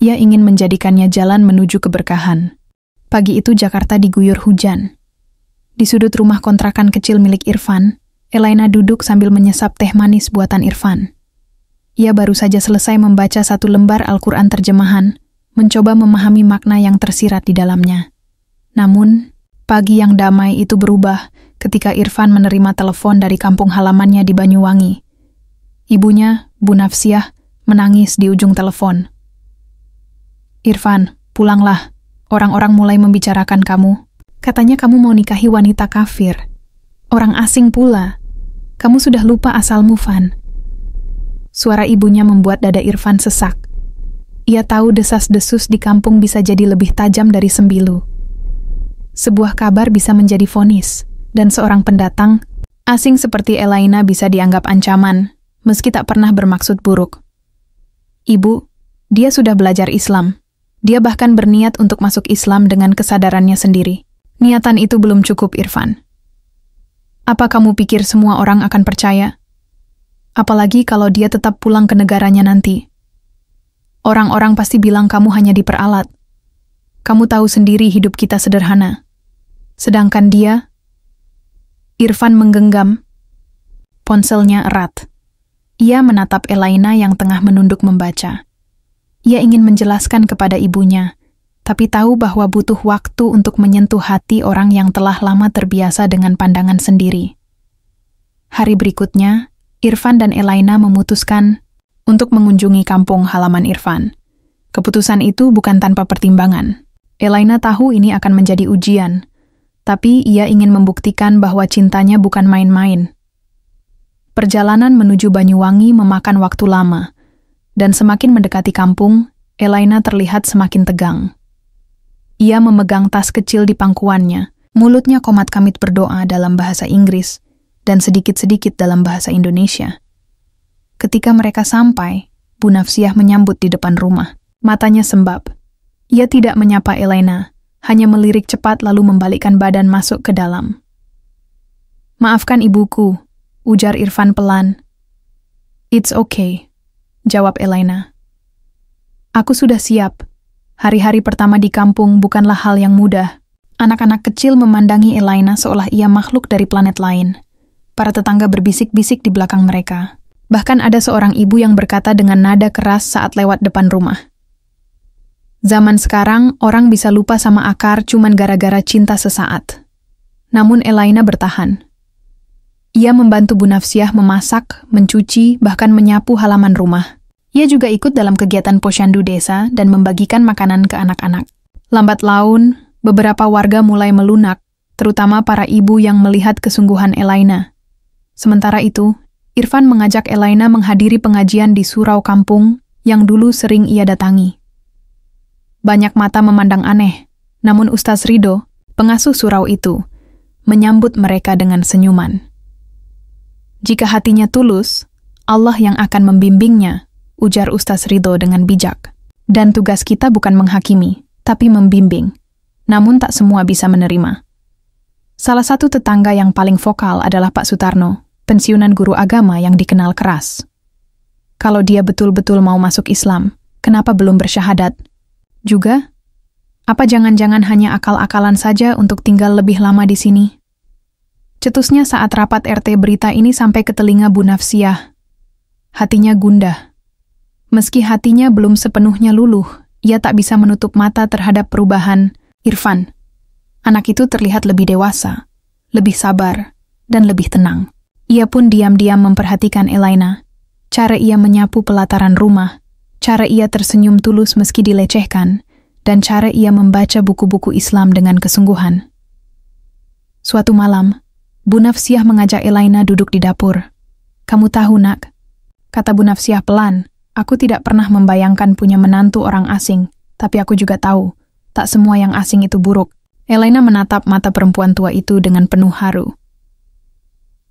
Ia ingin menjadikannya jalan menuju keberkahan. Pagi itu Jakarta diguyur hujan. Di sudut rumah kontrakan kecil milik Irfan, Elaina duduk sambil menyesap teh manis buatan Irfan. Ia baru saja selesai membaca satu lembar Al-Quran terjemahan, mencoba memahami makna yang tersirat di dalamnya. Namun, pagi yang damai itu berubah ketika Irfan menerima telepon dari kampung halamannya di Banyuwangi. Ibunya, Bu Nafsiah, menangis di ujung telepon. "Irfan, pulanglah. Orang-orang mulai membicarakan kamu. Katanya kamu mau nikahi wanita kafir. Orang asing pula. Kamu sudah lupa asalmu, Van." Suara ibunya membuat dada Irfan sesak. Ia tahu desas-desus di kampung bisa jadi lebih tajam dari sembilu. Sebuah kabar bisa menjadi vonis, dan seorang pendatang, asing seperti Elaina bisa dianggap ancaman, meski tak pernah bermaksud buruk. "Ibu, dia sudah belajar Islam. Dia bahkan berniat untuk masuk Islam dengan kesadarannya sendiri. Niatan itu belum cukup, Irfan. Apa kamu pikir semua orang akan percaya? Apalagi kalau dia tetap pulang ke negaranya nanti. Orang-orang pasti bilang kamu hanya diperalat. Kamu tahu sendiri hidup kita sederhana. Sedangkan dia..." Irfan menggenggam. Ponselnya erat. Ia menatap Elaina yang tengah menunduk membaca. Ia ingin menjelaskan kepada ibunya, tapi tahu bahwa butuh waktu untuk menyentuh hati orang yang telah lama terbiasa dengan pandangan sendiri. Hari berikutnya, Irfan dan Elaina memutuskan untuk mengunjungi kampung halaman Irfan. Keputusan itu bukan tanpa pertimbangan. Elaina tahu ini akan menjadi ujian, tapi ia ingin membuktikan bahwa cintanya bukan main-main. Perjalanan menuju Banyuwangi memakan waktu lama, dan semakin mendekati kampung, Elaina terlihat semakin tegang. Ia memegang tas kecil di pangkuannya, mulutnya komat-kamit berdoa dalam bahasa Inggris, dan sedikit-sedikit dalam bahasa Indonesia. Ketika mereka sampai, Bu Nafsiah menyambut di depan rumah. Matanya sembab. Ia tidak menyapa Elaina, hanya melirik cepat lalu membalikkan badan masuk ke dalam. "Maafkan ibuku," ujar Irfan pelan. "It's okay," jawab Elaina. "Aku sudah siap. Hari-hari pertama di kampung bukanlah hal yang mudah." Anak-anak kecil memandangi Elaina seolah ia makhluk dari planet lain. Para tetangga berbisik-bisik di belakang mereka. Bahkan ada seorang ibu yang berkata dengan nada keras saat lewat depan rumah. Zaman sekarang, orang bisa lupa sama akar cuman gara-gara cinta sesaat. Namun Elaina bertahan. Ia membantu Bu Nafsiah memasak, mencuci, bahkan menyapu halaman rumah. Ia juga ikut dalam kegiatan posyandu desa dan membagikan makanan ke anak-anak. Lambat laun, beberapa warga mulai melunak, terutama para ibu yang melihat kesungguhan Elaina. Sementara itu, Irfan mengajak Elaina menghadiri pengajian di surau kampung yang dulu sering ia datangi. Banyak mata memandang aneh, namun Ustaz Ridho, pengasuh surau itu, menyambut mereka dengan senyuman. "Jika hatinya tulus, Allah yang akan membimbingnya," ujar Ustaz Ridho dengan bijak. "Dan tugas kita bukan menghakimi, tapi membimbing. Namun tak semua bisa menerima." Salah satu tetangga yang paling vokal adalah Pak Sutarno, pensiunan guru agama yang dikenal keras. Kalau dia betul-betul mau masuk Islam, kenapa belum bersyahadat? Juga, apa jangan-jangan hanya akal-akalan saja untuk tinggal lebih lama di sini? Cetusnya saat rapat RT berita ini sampai ke telinga Bu Nafsiah. Hatinya gundah. Meski hatinya belum sepenuhnya luluh, ia tak bisa menutup mata terhadap perubahan Irfan. Anak itu terlihat lebih dewasa, lebih sabar, dan lebih tenang. Ia pun diam-diam memperhatikan Elaina. Cara ia menyapu pelataran rumah, cara ia tersenyum tulus meski dilecehkan, dan cara ia membaca buku-buku Islam dengan kesungguhan. Suatu malam, Bu Nafsiah mengajak Elaina duduk di dapur. "Kamu tahu, Nak," kata Bu Nafsiah pelan, Aku tidak pernah membayangkan punya menantu orang asing, tapi aku juga tahu, tak semua yang asing itu buruk. Elena menatap mata perempuan tua itu dengan penuh haru.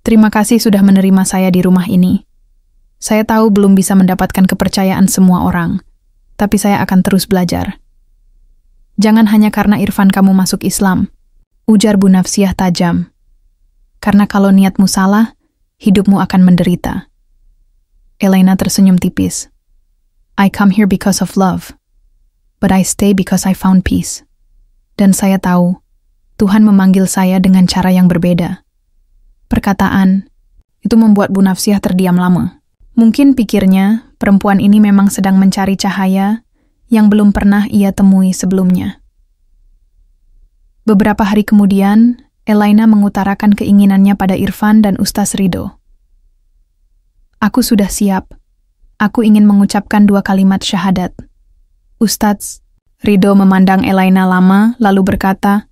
Terima kasih sudah menerima saya di rumah ini. Saya tahu belum bisa mendapatkan kepercayaan semua orang, tapi saya akan terus belajar. Jangan hanya karena Irfan kamu masuk Islam, ujar Bu Nafsiyah tajam. Karena kalau niatmu salah, hidupmu akan menderita. Elena tersenyum tipis. I come here because of love, but I stay because I found peace. Dan saya tahu, Tuhan memanggil saya dengan cara yang berbeda. Perkataan itu membuat Bu Nafsiyah terdiam lama. Mungkin pikirnya, perempuan ini memang sedang mencari cahaya yang belum pernah ia temui sebelumnya. Beberapa hari kemudian, Elena mengutarakan keinginannya pada Irfan dan Ustaz Ridho. Aku sudah siap. Aku ingin mengucapkan 2 kalimat syahadat. Ustaz Ridho memandang Elena lama, lalu berkata,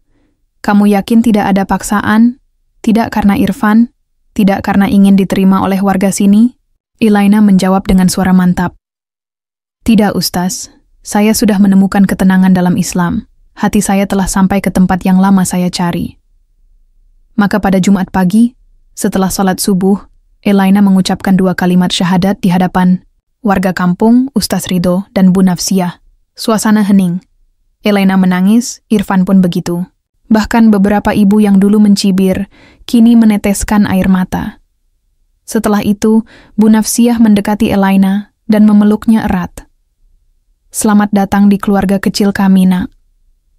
kamu yakin tidak ada paksaan? Tidak karena Irfan? Tidak karena ingin diterima oleh warga sini? Elena menjawab dengan suara mantap. Tidak, Ustaz. Saya sudah menemukan ketenangan dalam Islam. Hati saya telah sampai ke tempat yang lama saya cari. Maka pada Jumat pagi, setelah salat subuh, Elena mengucapkan 2 kalimat syahadat di hadapan warga kampung, Ustaz Ridho, dan Bu Nafsiyah. Suasana hening. Elena menangis, Irfan pun begitu. Bahkan beberapa ibu yang dulu mencibir, kini meneteskan air mata. Setelah itu, Bu Nafsiyah mendekati Elena dan memeluknya erat. Selamat datang di keluarga kecil kami, Nak.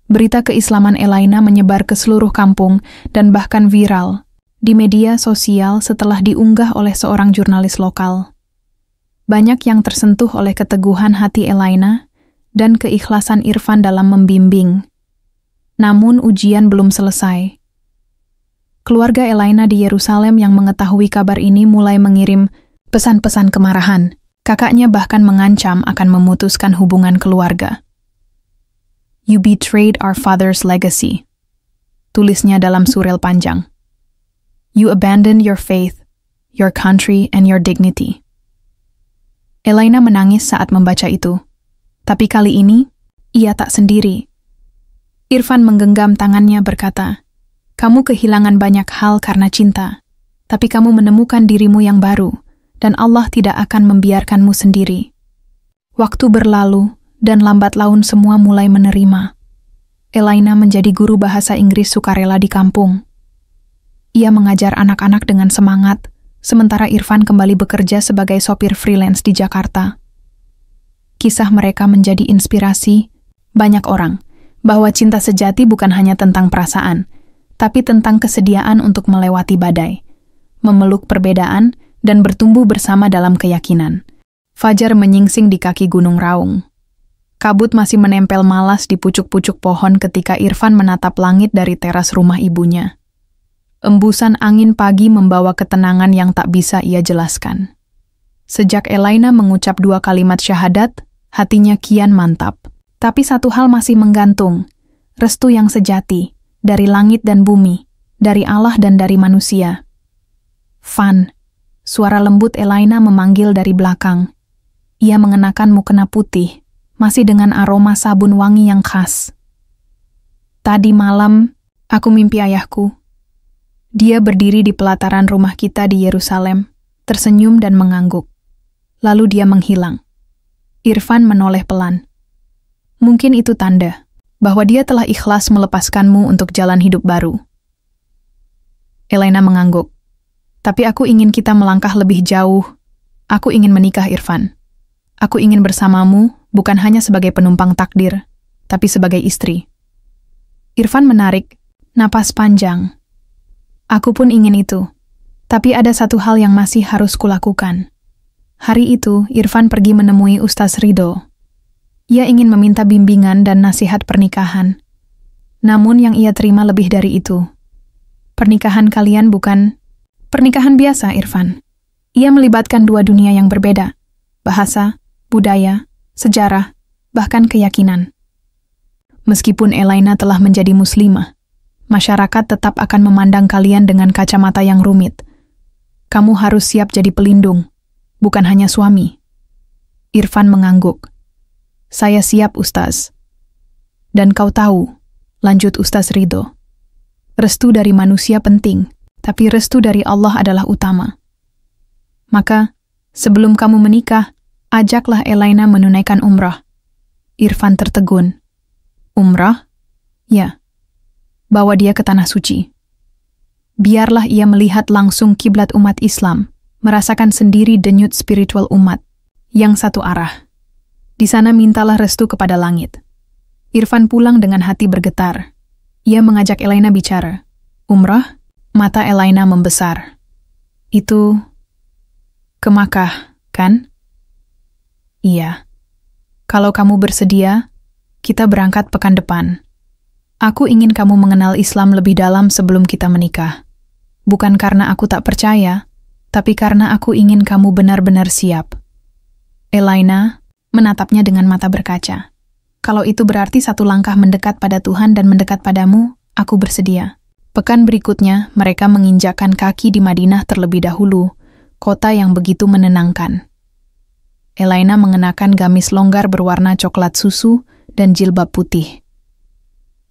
Berita keislaman Elena menyebar ke seluruh kampung dan bahkan viral di media sosial setelah diunggah oleh seorang jurnalis lokal. Banyak yang tersentuh oleh keteguhan hati Elena dan keikhlasan Irfan dalam membimbing. Namun ujian belum selesai. Keluarga Elena di Yerusalem yang mengetahui kabar ini mulai mengirim pesan-pesan kemarahan. Kakaknya bahkan mengancam akan memutuskan hubungan keluarga. You betrayed our father's legacy. Tulisnya dalam surel panjang. You abandoned your faith, your country, and your dignity. Elena menangis saat membaca itu. Tapi kali ini, ia tak sendiri. Irfan menggenggam tangannya berkata, kamu kehilangan banyak hal karena cinta, tapi kamu menemukan dirimu yang baru, dan Allah tidak akan membiarkanmu sendiri. Waktu berlalu, dan lambat laun semua mulai menerima. Elena menjadi guru bahasa Inggris sukarela di kampung. Ia mengajar anak-anak dengan semangat, sementara Irfan kembali bekerja sebagai sopir freelance di Jakarta. Kisah mereka menjadi inspirasi banyak orang, bahwa cinta sejati bukan hanya tentang perasaan, tapi tentang kesediaan untuk melewati badai, memeluk perbedaan, dan bertumbuh bersama dalam keyakinan. Fajar menyingsing di kaki Gunung Raung. Kabut masih menempel malas di pucuk-pucuk pohon ketika Irfan menatap langit dari teras rumah ibunya. Embusan angin pagi membawa ketenangan yang tak bisa ia jelaskan. Sejak Elena mengucap 2 kalimat syahadat, hatinya kian mantap. Tapi satu hal masih menggantung, restu yang sejati, dari langit dan bumi, dari Allah dan dari manusia. Fan, suara lembut Elena memanggil dari belakang. Ia mengenakan mukena putih, masih dengan aroma sabun wangi yang khas. Tadi malam, aku mimpi ayahku. Dia berdiri di pelataran rumah kita di Yerusalem, tersenyum dan mengangguk. Lalu dia menghilang. Irfan menoleh pelan. Mungkin itu tanda bahwa dia telah ikhlas melepaskanmu untuk jalan hidup baru. Elena mengangguk. Tapi aku ingin kita melangkah lebih jauh. Aku ingin menikah, Irfan. Aku ingin bersamamu, bukan hanya sebagai penumpang takdir, tapi sebagai istri. Irfan menarik napas panjang. Aku pun ingin itu. Tapi ada satu hal yang masih harus kulakukan. Hari itu, Irfan pergi menemui Ustaz Ridho. Ia ingin meminta bimbingan dan nasihat pernikahan. Namun yang ia terima lebih dari itu. Pernikahan kalian bukan pernikahan biasa, Irfan. Ia melibatkan 2 dunia yang berbeda. Bahasa, budaya, sejarah, bahkan keyakinan. Meskipun Elena telah menjadi muslimah, masyarakat tetap akan memandang kalian dengan kacamata yang rumit. Kamu harus siap jadi pelindung, bukan hanya suami. Irfan mengangguk. Saya siap, Ustaz. Dan kau tahu, lanjut Ustaz Ridho, restu dari manusia penting, tapi restu dari Allah adalah utama. Maka, sebelum kamu menikah, ajaklah Elaina menunaikan umrah. Irfan tertegun. Umrah? Ya. Bawa dia ke Tanah Suci. Biarlah ia melihat langsung kiblat umat Islam, merasakan sendiri denyut spiritual umat, yang satu arah. Di sana mintalah restu kepada langit. Irfan pulang dengan hati bergetar. Ia mengajak Elaina bicara. Umrah? Mata Elaina membesar. Itu ke Makkah, kan? Iya. Kalau kamu bersedia, kita berangkat pekan depan. Aku ingin kamu mengenal Islam lebih dalam sebelum kita menikah. Bukan karena aku tak percaya, tapi karena aku ingin kamu benar-benar siap. Elaina menatapnya dengan mata berkaca. Kalau itu berarti satu langkah mendekat pada Tuhan dan mendekat padamu, aku bersedia. Pekan berikutnya, mereka menginjakkan kaki di Madinah terlebih dahulu, kota yang begitu menenangkan. Elaina mengenakan gamis longgar berwarna coklat susu dan jilbab putih.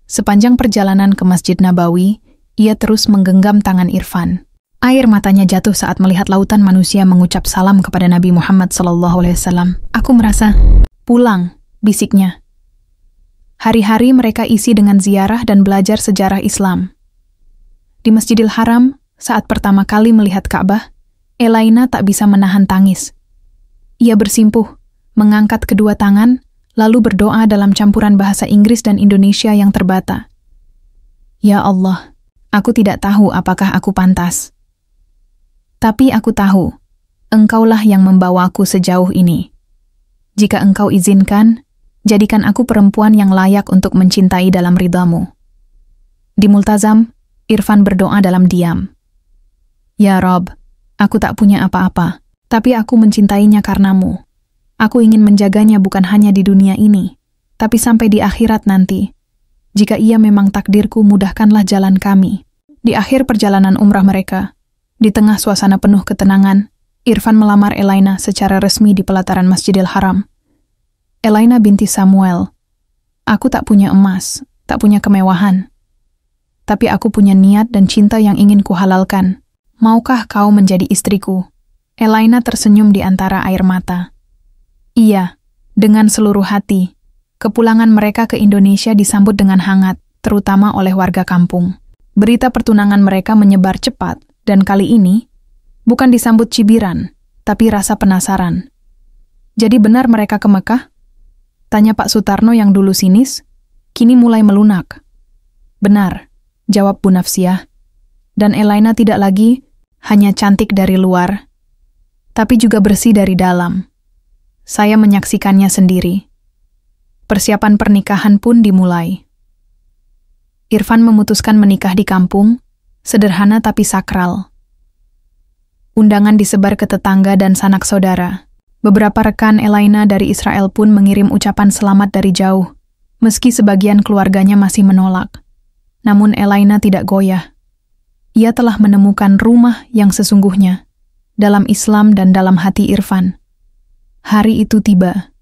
Sepanjang perjalanan ke Masjid Nabawi, ia terus menggenggam tangan Irfan. Air matanya jatuh saat melihat lautan manusia mengucap salam kepada Nabi Muhammad SAW. Aku merasa, pulang, bisiknya. Hari-hari mereka isi dengan ziarah dan belajar sejarah Islam. Di Masjidil Haram, saat pertama kali melihat Ka'bah, Elaina tak bisa menahan tangis. Ia bersimpuh, mengangkat kedua tangan, lalu berdoa dalam campuran bahasa Inggris dan Indonesia yang terbata. Ya Allah, aku tidak tahu apakah aku pantas. Tapi aku tahu, Engkaulah yang membawaku sejauh ini. Jika Engkau izinkan, jadikan aku perempuan yang layak untuk mencintai dalam ridhamu. Di Multazam, Irfan berdoa dalam diam. Ya Rob, aku tak punya apa-apa, tapi aku mencintainya karenamu. Aku ingin menjaganya bukan hanya di dunia ini, tapi sampai di akhirat nanti. Jika ia memang takdirku, mudahkanlah jalan kami. Di akhir perjalanan umrah mereka, di tengah suasana penuh ketenangan, Irfan melamar Elaina secara resmi di pelataran Masjidil Haram. Elaina binti Samuel, aku tak punya emas, tak punya kemewahan. Tapi aku punya niat dan cinta yang ingin kuhalalkan. Maukah kau menjadi istriku? Elaina tersenyum di antara air mata. Iya, dengan seluruh hati. Kepulangan mereka ke Indonesia disambut dengan hangat, terutama oleh warga kampung. Berita pertunangan mereka menyebar cepat, dan kali ini, bukan disambut cibiran, tapi rasa penasaran. Jadi benar mereka ke Mekah? Tanya Pak Sutarno yang dulu sinis, kini mulai melunak. Benar, jawab Bu Nafsiah. Dan Elaina tidak lagi hanya cantik dari luar, tapi juga bersih dari dalam. Saya menyaksikannya sendiri. Persiapan pernikahan pun dimulai. Irfan memutuskan menikah di kampung, sederhana tapi sakral. Undangan disebar ke tetangga dan sanak saudara. Beberapa rekan Elaina dari Israel pun mengirim ucapan selamat dari jauh, meski sebagian keluarganya masih menolak. Namun Elaina tidak goyah. Ia telah menemukan rumah yang sesungguhnya, dalam Islam dan dalam hati Irfan. Hari itu tiba.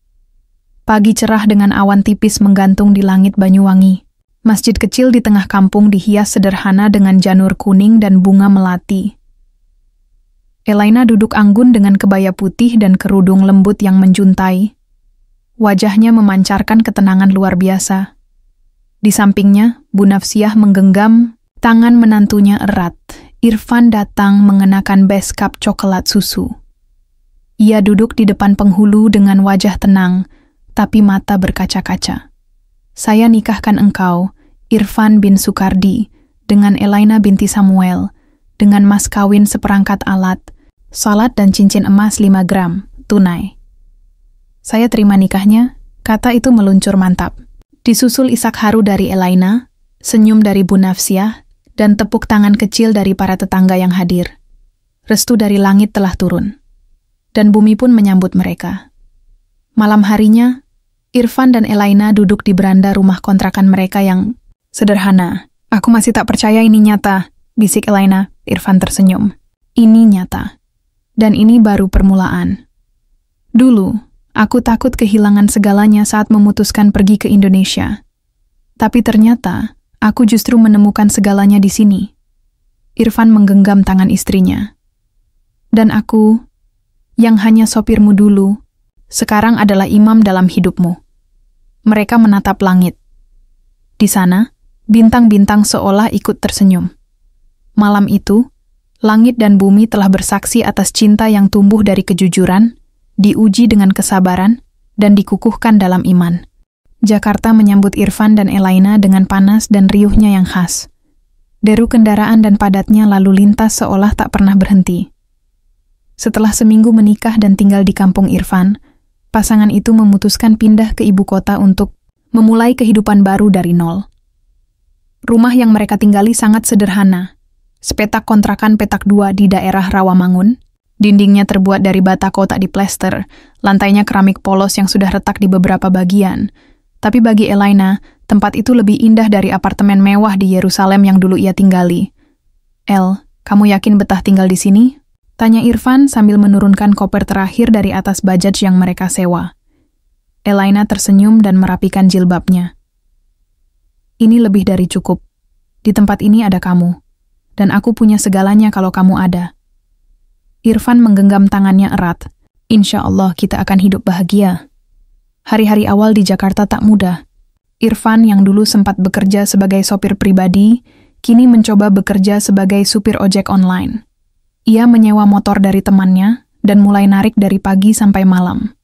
Pagi cerah dengan awan tipis menggantung di langit Banyuwangi. Masjid kecil di tengah kampung dihias sederhana dengan janur kuning dan bunga melati. Elaina duduk anggun dengan kebaya putih dan kerudung lembut yang menjuntai. Wajahnya memancarkan ketenangan luar biasa. Di sampingnya, Bu Nafsiah menggenggam tangan menantunya erat. Irfan datang mengenakan beskap coklat susu. Ia duduk di depan penghulu dengan wajah tenang, tapi mata berkaca-kaca. Saya nikahkan engkau, Irfan bin Sukardi, dengan Elaina binti Samuel, dengan mas kawin seperangkat alat, salat dan cincin emas 5 gram, tunai. Saya terima nikahnya, kata itu meluncur mantap. Disusul isak haru dari Elaina, senyum dari Bu Nafsiah, dan tepuk tangan kecil dari para tetangga yang hadir. Restu dari langit telah turun, dan bumi pun menyambut mereka. Malam harinya, Irfan dan Elaina duduk di beranda rumah kontrakan mereka yang sederhana. Aku masih tak percaya ini nyata, bisik Elaina. Irfan tersenyum. Ini nyata. Dan ini baru permulaan. Dulu, Aku takut kehilangan segalanya saat memutuskan pergi ke Indonesia. Tapi ternyata, aku justru menemukan segalanya di sini. Irfan menggenggam tangan istrinya. Dan aku, yang hanya sopirmu dulu, sekarang adalah imam dalam hidupmu. Mereka menatap langit. Di sana, bintang-bintang seolah ikut tersenyum. Malam itu, langit dan bumi telah bersaksi atas cinta yang tumbuh dari kejujuran, diuji dengan kesabaran, dan dikukuhkan dalam iman. Jakarta menyambut Irfan dan Elaina dengan panas dan riuhnya yang khas. Deru kendaraan dan padatnya lalu lintas seolah tak pernah berhenti. Setelah seminggu menikah dan tinggal di kampung Irfan, pasangan itu memutuskan pindah ke ibu kota untuk memulai kehidupan baru dari nol. Rumah yang mereka tinggali sangat sederhana. Sepetak kontrakan petak 2 di daerah Rawamangun. Dindingnya terbuat dari bata kotak diplester, lantainya keramik polos yang sudah retak di beberapa bagian. Tapi bagi Elaina, tempat itu lebih indah dari apartemen mewah di Yerusalem yang dulu ia tinggali. "El, kamu yakin betah tinggal di sini?" tanya Irfan sambil menurunkan koper terakhir dari atas bajaj yang mereka sewa. Elaina tersenyum dan merapikan jilbabnya. "Ini lebih dari cukup. Di tempat ini ada kamu. Dan aku punya segalanya kalau kamu ada." Irfan menggenggam tangannya erat. "Insya Allah kita akan hidup bahagia." Hari-hari awal di Jakarta tak mudah. Irfan yang dulu sempat bekerja sebagai sopir pribadi, kini mencoba bekerja sebagai supir ojek online. Ia menyewa motor dari temannya dan mulai narik dari pagi sampai malam.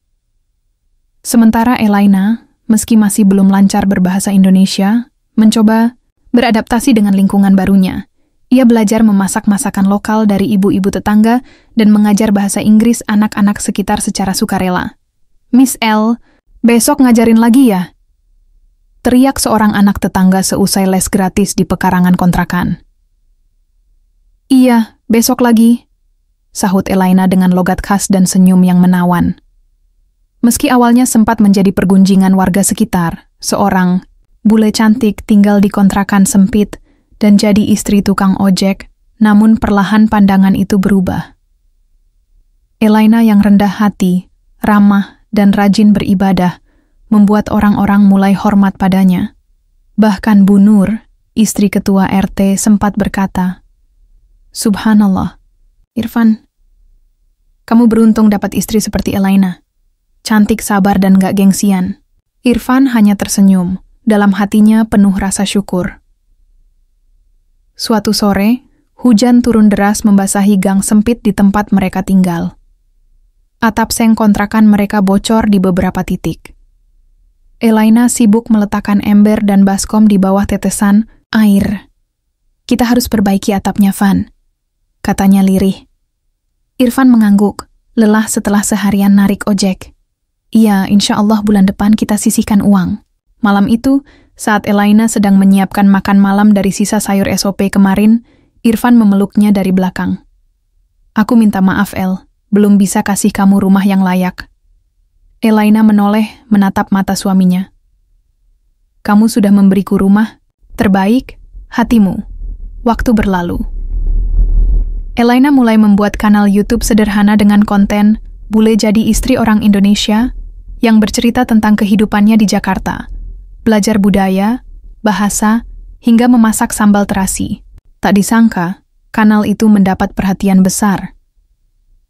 Sementara Elaina, meski masih belum lancar berbahasa Indonesia, mencoba beradaptasi dengan lingkungan barunya. Ia belajar memasak masakan lokal dari ibu-ibu tetangga dan mengajar bahasa Inggris anak-anak sekitar secara sukarela. "Miss L, besok ngajarin lagi ya?" teriak seorang anak tetangga seusai les gratis di pekarangan kontrakan. "Iya, besok lagi," sahut Elaina dengan logat khas dan senyum yang menawan. Meski awalnya sempat menjadi pergunjingan warga sekitar, seorang bule cantik tinggal di kontrakan sempit dan jadi istri tukang ojek, namun perlahan pandangan itu berubah. Elaina yang rendah hati, ramah, dan rajin beribadah, membuat orang-orang mulai hormat padanya. Bahkan Bu Nur, istri ketua RT, sempat berkata, "Subhanallah, Irfan, kamu beruntung dapat istri seperti Elaina. Cantik, sabar, dan gak gengsian." Irfan hanya tersenyum, dalam hatinya penuh rasa syukur. Suatu sore, hujan turun deras membasahi gang sempit di tempat mereka tinggal. Atap seng kontrakan mereka bocor di beberapa titik. Elaina sibuk meletakkan ember dan baskom di bawah tetesan air. "Kita harus perbaiki atapnya, Van," katanya lirih. Irfan mengangguk, lelah setelah seharian narik ojek. "Iya, insya Allah bulan depan kita sisihkan uang." Malam itu, saat Elaina sedang menyiapkan makan malam dari sisa sayur SOP kemarin, Irfan memeluknya dari belakang. "Aku minta maaf, El, belum bisa kasih kamu rumah yang layak." Elaina menoleh menatap mata suaminya. "Kamu sudah memberiku rumah terbaik, hatimu. Waktu berlalu." Elaina mulai membuat kanal YouTube sederhana dengan konten "Bule Jadi Istri Orang Indonesia" yang bercerita tentang kehidupannya di Jakarta. Belajar budaya, bahasa, hingga memasak sambal terasi. Tak disangka, kanal itu mendapat perhatian besar.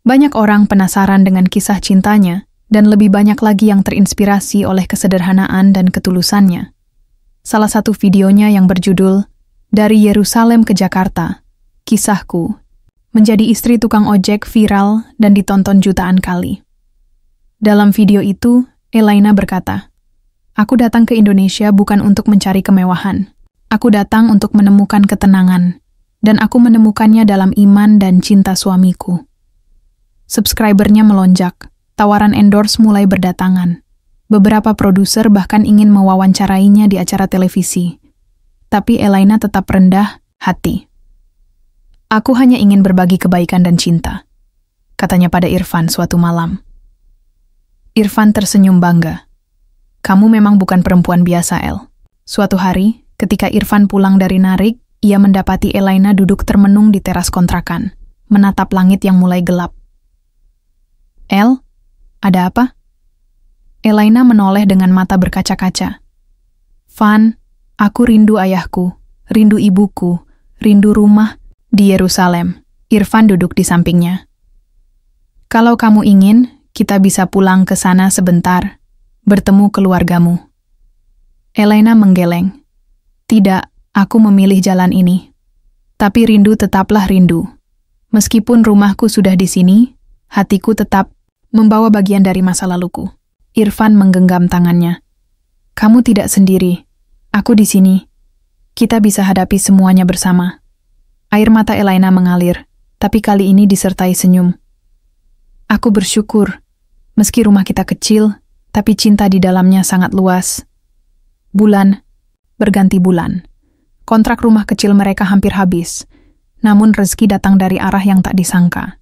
Banyak orang penasaran dengan kisah cintanya, dan lebih banyak lagi yang terinspirasi oleh kesederhanaan dan ketulusannya. Salah satu videonya yang berjudul "Dari Yerusalem ke Jakarta, Kisahku", menjadi istri tukang ojek viral dan ditonton jutaan kali. Dalam video itu, Elaina berkata, "Aku datang ke Indonesia bukan untuk mencari kemewahan. Aku datang untuk menemukan ketenangan, dan aku menemukannya dalam iman dan cinta suamiku." Subscribernya melonjak, tawaran endorse mulai berdatangan. Beberapa produser bahkan ingin mewawancarainya di acara televisi. Tapi Elaina tetap rendah hati. "Aku hanya ingin berbagi kebaikan dan cinta," katanya pada Irfan suatu malam. Irfan tersenyum bangga. "Kamu memang bukan perempuan biasa, El." Suatu hari, ketika Irfan pulang dari narik, ia mendapati Elaina duduk termenung di teras kontrakan, menatap langit yang mulai gelap. "El, ada apa?" Elaina menoleh dengan mata berkaca-kaca. Van, aku rindu ayahku, rindu ibuku, rindu rumah di Yerusalem. Irfan duduk di sampingnya. Kalau kamu ingin, kita bisa pulang ke sana sebentar, bertemu keluargamu. Elaina menggeleng. Tidak, aku memilih jalan ini. Tapi rindu tetaplah rindu. Meskipun rumahku sudah di sini, hatiku tetap membawa bagian dari masa laluku. Irfan menggenggam tangannya. Kamu tidak sendiri. Aku di sini. Kita bisa hadapi semuanya bersama. Air mata Elaina mengalir, tapi kali ini disertai senyum. Aku bersyukur, meski rumah kita kecil, tapi cinta di dalamnya sangat luas. Bulan berganti bulan. Kontrak rumah kecil mereka hampir habis, namun rezeki datang dari arah yang tak disangka.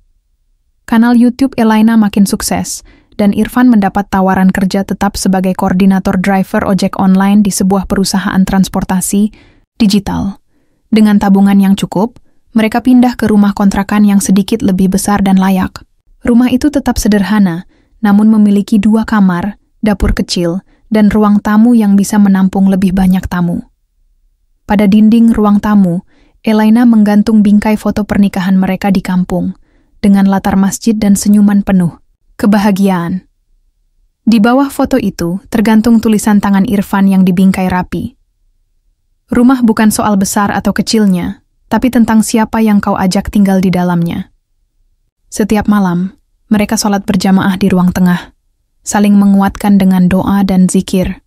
Kanal YouTube Elaina makin sukses, dan Irfan mendapat tawaran kerja tetap sebagai koordinator driver ojek online di sebuah perusahaan transportasi digital. Dengan tabungan yang cukup, mereka pindah ke rumah kontrakan yang sedikit lebih besar dan layak. Rumah itu tetap sederhana, namun memiliki 2 kamar, dapur kecil, dan ruang tamu yang bisa menampung lebih banyak tamu. Pada dinding ruang tamu, Elaina menggantung bingkai foto pernikahan mereka di kampung, dengan latar masjid dan senyuman penuh kebahagiaan. Di bawah foto itu tergantung tulisan tangan Irfan yang dibingkai rapi. Rumah bukan soal besar atau kecilnya, tapi tentang siapa yang kau ajak tinggal di dalamnya. Setiap malam, mereka sholat berjamaah di ruang tengah, saling menguatkan dengan doa dan zikir.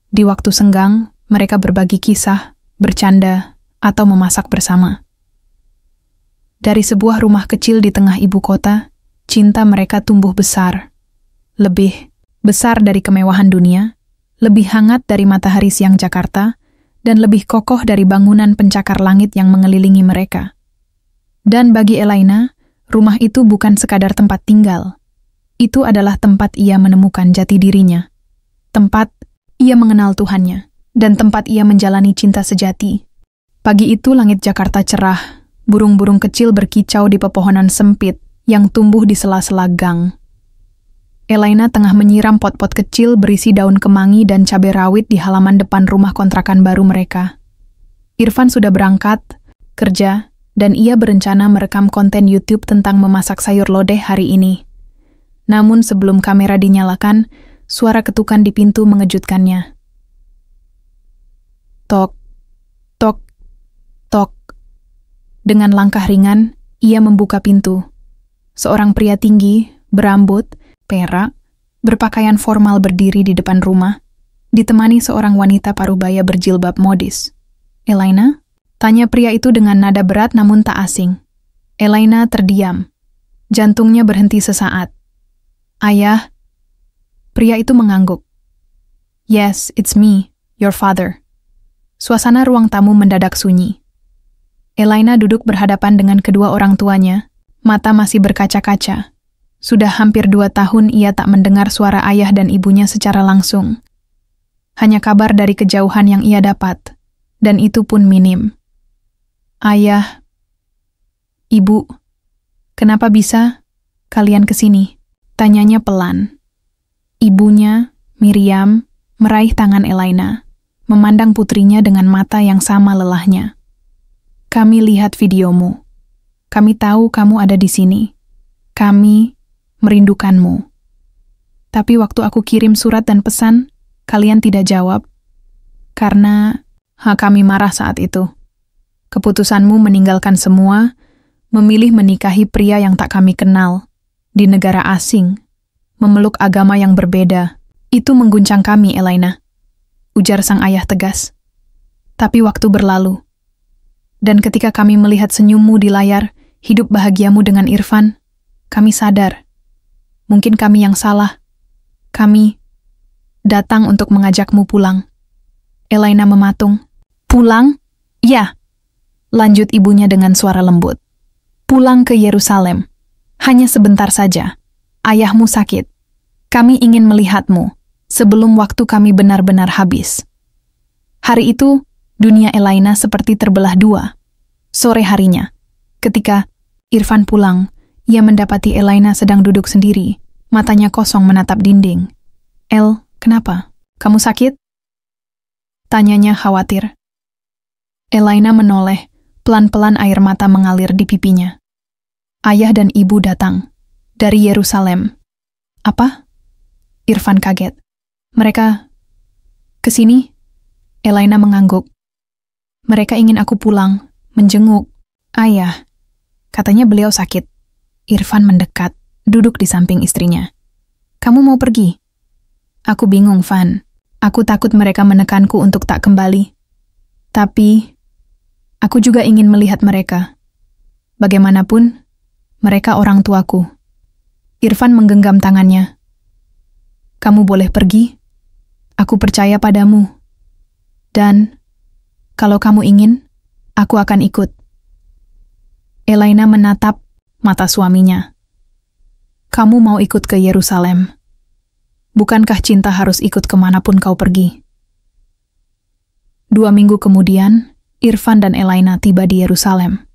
Di waktu senggang, mereka berbagi kisah, bercanda, atau memasak bersama. Dari sebuah rumah kecil di tengah ibu kota, cinta mereka tumbuh besar. Lebih besar dari kemewahan dunia, lebih hangat dari matahari siang Jakarta, dan lebih kokoh dari bangunan pencakar langit yang mengelilingi mereka. Dan bagi Elaina, rumah itu bukan sekadar tempat tinggal. Itu adalah tempat ia menemukan jati dirinya. Tempat ia mengenal Tuhannya, dan tempat ia menjalani cinta sejati. Pagi itu langit Jakarta cerah, burung-burung kecil berkicau di pepohonan sempit yang tumbuh di sela-sela gang. Elaina tengah menyiram pot-pot kecil berisi daun kemangi dan cabai rawit di halaman depan rumah kontrakan baru mereka. Irfan sudah berangkat, kerja, dan ia berencana merekam konten YouTube tentang memasak sayur lodeh hari ini. Namun sebelum kamera dinyalakan, suara ketukan di pintu mengejutkannya. Tok, tok, tok. Dengan langkah ringan, ia membuka pintu. Seorang pria tinggi, berambut, perak, berpakaian formal berdiri di depan rumah, ditemani seorang wanita parubaya berjilbab modis. Elaina? Tanya pria itu dengan nada berat namun tak asing. Elaina terdiam. Jantungnya berhenti sesaat. Ayah? Pria itu mengangguk. Yes, it's me, your father. Suasana ruang tamu mendadak sunyi. Elaina duduk berhadapan dengan kedua orang tuanya, mata masih berkaca-kaca. Sudah hampir 2 tahun ia tak mendengar suara ayah dan ibunya secara langsung. Hanya kabar dari kejauhan yang ia dapat, dan itu pun minim. Ayah, ibu, kenapa bisa kalian kesini? Tanyanya pelan. Ibunya, Miriam, meraih tangan Elaina, memandang putrinya dengan mata yang sama lelahnya. Kami lihat videomu. Kami tahu kamu ada di sini. Kami merindukanmu. Tapi waktu aku kirim surat dan pesan, kalian tidak jawab. Karena kami marah saat itu. Keputusanmu meninggalkan semua, memilih menikahi pria yang tak kami kenal, di negara asing, memeluk agama yang berbeda. Itu mengguncang kami, Elaina. Ujar sang ayah tegas. Tapi waktu berlalu. Dan ketika kami melihat senyummu di layar, hidup bahagiamu dengan Irfan, kami sadar. Mungkin kami yang salah. Kami datang untuk mengajakmu pulang. Elaina mematung. Pulang? Ya. Lanjut ibunya dengan suara lembut. Pulang ke Yerusalem. Hanya sebentar saja. Ayahmu sakit. Kami ingin melihatmu sebelum waktu kami benar-benar habis. Hari itu, dunia Elaina seperti terbelah 2. Sore harinya, ketika Irfan pulang, ia mendapati Elaina sedang duduk sendiri, matanya kosong menatap dinding. El, kenapa? Kamu sakit? Tanyanya khawatir. Elaina menoleh, pelan-pelan air mata mengalir di pipinya. Ayah dan ibu datang. Dari Yerusalem. Apa? Irfan kaget. Mereka kesini? Elaina mengangguk. Mereka ingin aku pulang, menjenguk. Ayah. Katanya beliau sakit. Irfan mendekat, duduk di samping istrinya. Kamu mau pergi? Aku bingung, Van. Aku takut mereka menekanku untuk tak kembali. Tapi, aku juga ingin melihat mereka. Bagaimanapun, mereka orang tuaku. Irfan menggenggam tangannya. Kamu boleh pergi. Aku percaya padamu. Dan, kalau kamu ingin, aku akan ikut. Elaina menatap mata suaminya. Kamu mau ikut ke Yerusalem? Bukankah cinta harus ikut kemanapun kau pergi? 2 minggu kemudian, Irfan dan Elaina tiba di Yerusalem.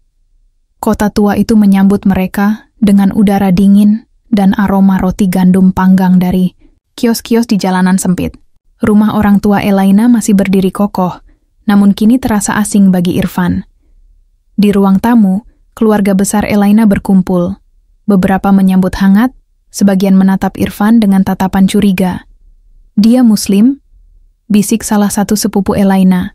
Kota tua itu menyambut mereka dengan udara dingin dan aroma roti gandum panggang dari kios-kios di jalanan sempit. Rumah orang tua Elaina masih berdiri kokoh, namun kini terasa asing bagi Irfan. Di ruang tamu, keluarga besar Elaina berkumpul. Beberapa menyambut hangat, sebagian menatap Irfan dengan tatapan curiga. Dia Muslim? Bisik salah satu sepupu Elaina.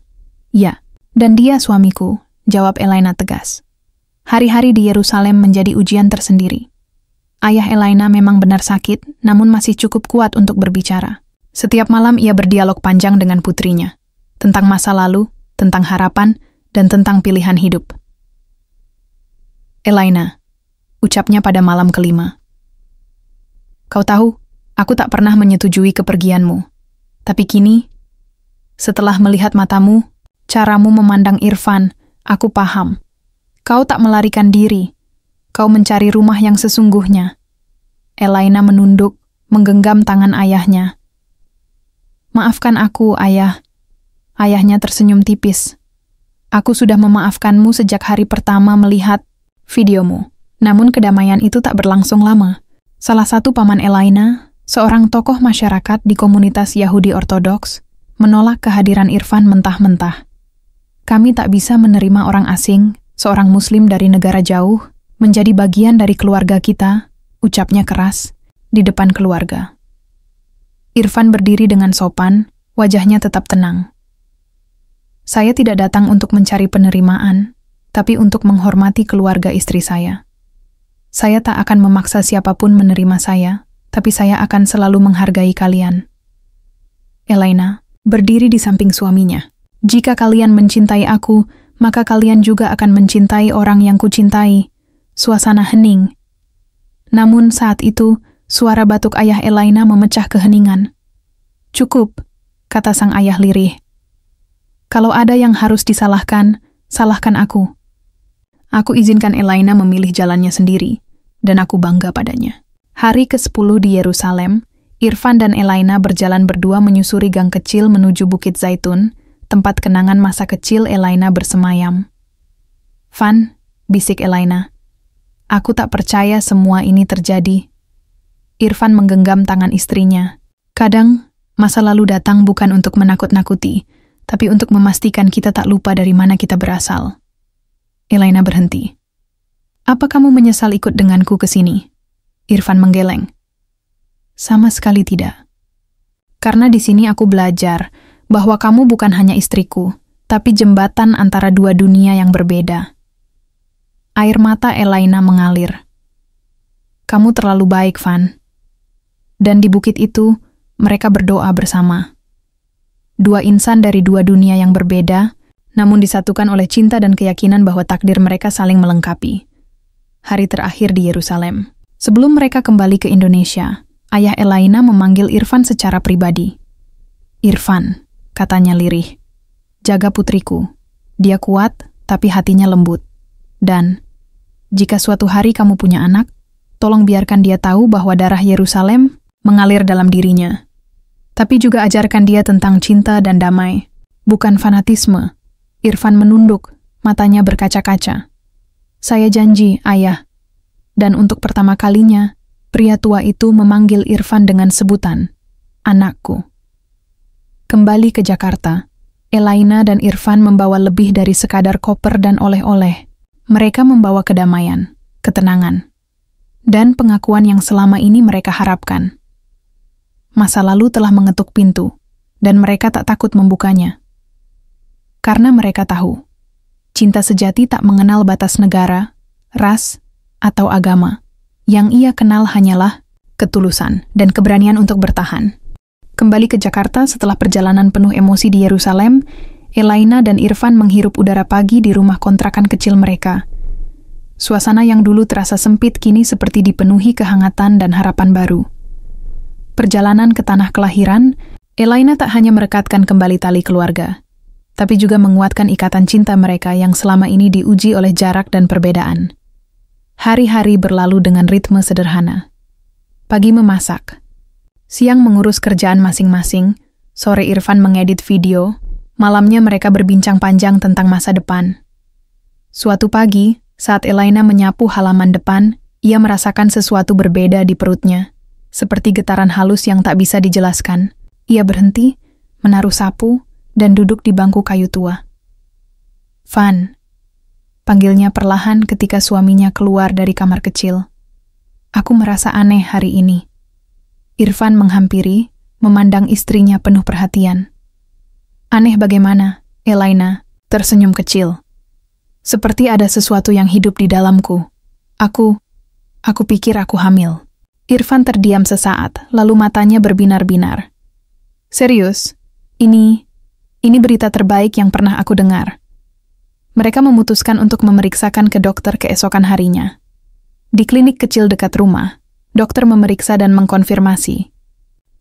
Ya, dan dia suamiku, jawab Elaina tegas. Hari-hari di Yerusalem menjadi ujian tersendiri. Ayah Elaina memang benar sakit, namun masih cukup kuat untuk berbicara. Setiap malam ia berdialog panjang dengan putrinya. Tentang masa lalu, tentang harapan, dan tentang pilihan hidup. Elaina, ucapnya pada malam kelima. Kau tahu, aku tak pernah menyetujui kepergianmu. Tapi kini, setelah melihat matamu, caramu memandang Irfan, aku paham. Kau tak melarikan diri. Kau mencari rumah yang sesungguhnya. Elaina menunduk, menggenggam tangan ayahnya. Maafkan aku, ayah. Ayahnya tersenyum tipis. Aku sudah memaafkanmu sejak hari pertama melihat videomu. Namun kedamaian itu tak berlangsung lama. Salah satu paman Elaina, seorang tokoh masyarakat di komunitas Yahudi Ortodoks, menolak kehadiran Irfan mentah-mentah. Kami tak bisa menerima orang asing, seorang Muslim dari negara jauh, menjadi bagian dari keluarga kita, ucapnya keras, di depan keluarga. Irfan berdiri dengan sopan, wajahnya tetap tenang. Saya tidak datang untuk mencari penerimaan, tapi untuk menghormati keluarga istri saya. Saya tak akan memaksa siapapun menerima saya, tapi saya akan selalu menghargai kalian. Elaina berdiri di samping suaminya. Jika kalian mencintai aku, maka kalian juga akan mencintai orang yang kucintai. Suasana hening. Namun saat itu, suara batuk ayah Elaina memecah keheningan. Cukup, kata sang ayah lirih. Kalau ada yang harus disalahkan, salahkan aku. Aku izinkan Elaina memilih jalannya sendiri, dan aku bangga padanya. Hari ke-10 di Yerusalem, Irfan dan Elaina berjalan berdua menyusuri gang kecil menuju Bukit Zaitun, tempat kenangan masa kecil Elaina bersemayam. Van, bisik Elaina. Aku tak percaya semua ini terjadi. Irfan menggenggam tangan istrinya. Kadang, masa lalu datang bukan untuk menakut-nakuti, tapi untuk memastikan kita tak lupa dari mana kita berasal. Elaina berhenti. Apa kamu menyesal ikut denganku ke sini? Irfan menggeleng. Sama sekali tidak. Karena di sini aku belajar bahwa kamu bukan hanya istriku, tapi jembatan antara dua dunia yang berbeda. Air mata Elaina mengalir. Kamu terlalu baik, Van. Dan di bukit itu, mereka berdoa bersama. Dua insan dari dua dunia yang berbeda, namun disatukan oleh cinta dan keyakinan bahwa takdir mereka saling melengkapi. Hari terakhir di Yerusalem. Sebelum mereka kembali ke Indonesia, ayah Elaina memanggil Irfan secara pribadi. Irfan, katanya lirih. Jaga putriku. Dia kuat, tapi hatinya lembut. Dan, jika suatu hari kamu punya anak, tolong biarkan dia tahu bahwa darah Yerusalem mengalir dalam dirinya. Tapi juga ajarkan dia tentang cinta dan damai, bukan fanatisme. Irfan menunduk, matanya berkaca-kaca. Saya janji, ayah. Dan untuk pertama kalinya, pria tua itu memanggil Irfan dengan sebutan. Anakku. Kembali ke Jakarta, Elaina dan Irfan membawa lebih dari sekadar koper dan oleh-oleh. Mereka membawa kedamaian, ketenangan, dan pengakuan yang selama ini mereka harapkan. Masa lalu telah mengetuk pintu, dan mereka tak takut membukanya. Karena mereka tahu, cinta sejati tak mengenal batas negara, ras, atau agama. Yang ia kenal hanyalah ketulusan dan keberanian untuk bertahan. Kembali ke Jakarta setelah perjalanan penuh emosi di Yerusalem, Elaina dan Irfan menghirup udara pagi di rumah kontrakan kecil mereka. Suasana yang dulu terasa sempit kini seperti dipenuhi kehangatan dan harapan baru. Perjalanan ke tanah kelahiran, Elaina tak hanya merekatkan kembali tali keluarga, tapi juga menguatkan ikatan cinta mereka yang selama ini diuji oleh jarak dan perbedaan. Hari-hari berlalu dengan ritme sederhana. Pagi memasak, siang mengurus kerjaan masing-masing, sore Irfan mengedit video, malamnya mereka berbincang panjang tentang masa depan. Suatu pagi, saat Elaina menyapu halaman depan, ia merasakan sesuatu berbeda di perutnya, seperti getaran halus yang tak bisa dijelaskan. Ia berhenti, menaruh sapu, dan duduk di bangku kayu tua. Van, panggilnya perlahan ketika suaminya keluar dari kamar kecil. Aku merasa aneh hari ini. Irfan menghampiri, memandang istrinya penuh perhatian. Aneh bagaimana? Elaina tersenyum kecil. Seperti ada sesuatu yang hidup di dalamku. Aku pikir aku hamil. Irfan terdiam sesaat, lalu matanya berbinar-binar. Serius? Ini berita terbaik yang pernah aku dengar. Mereka memutuskan untuk memeriksakan ke dokter keesokan harinya. Di klinik kecil dekat rumah, dokter memeriksa dan mengkonfirmasi.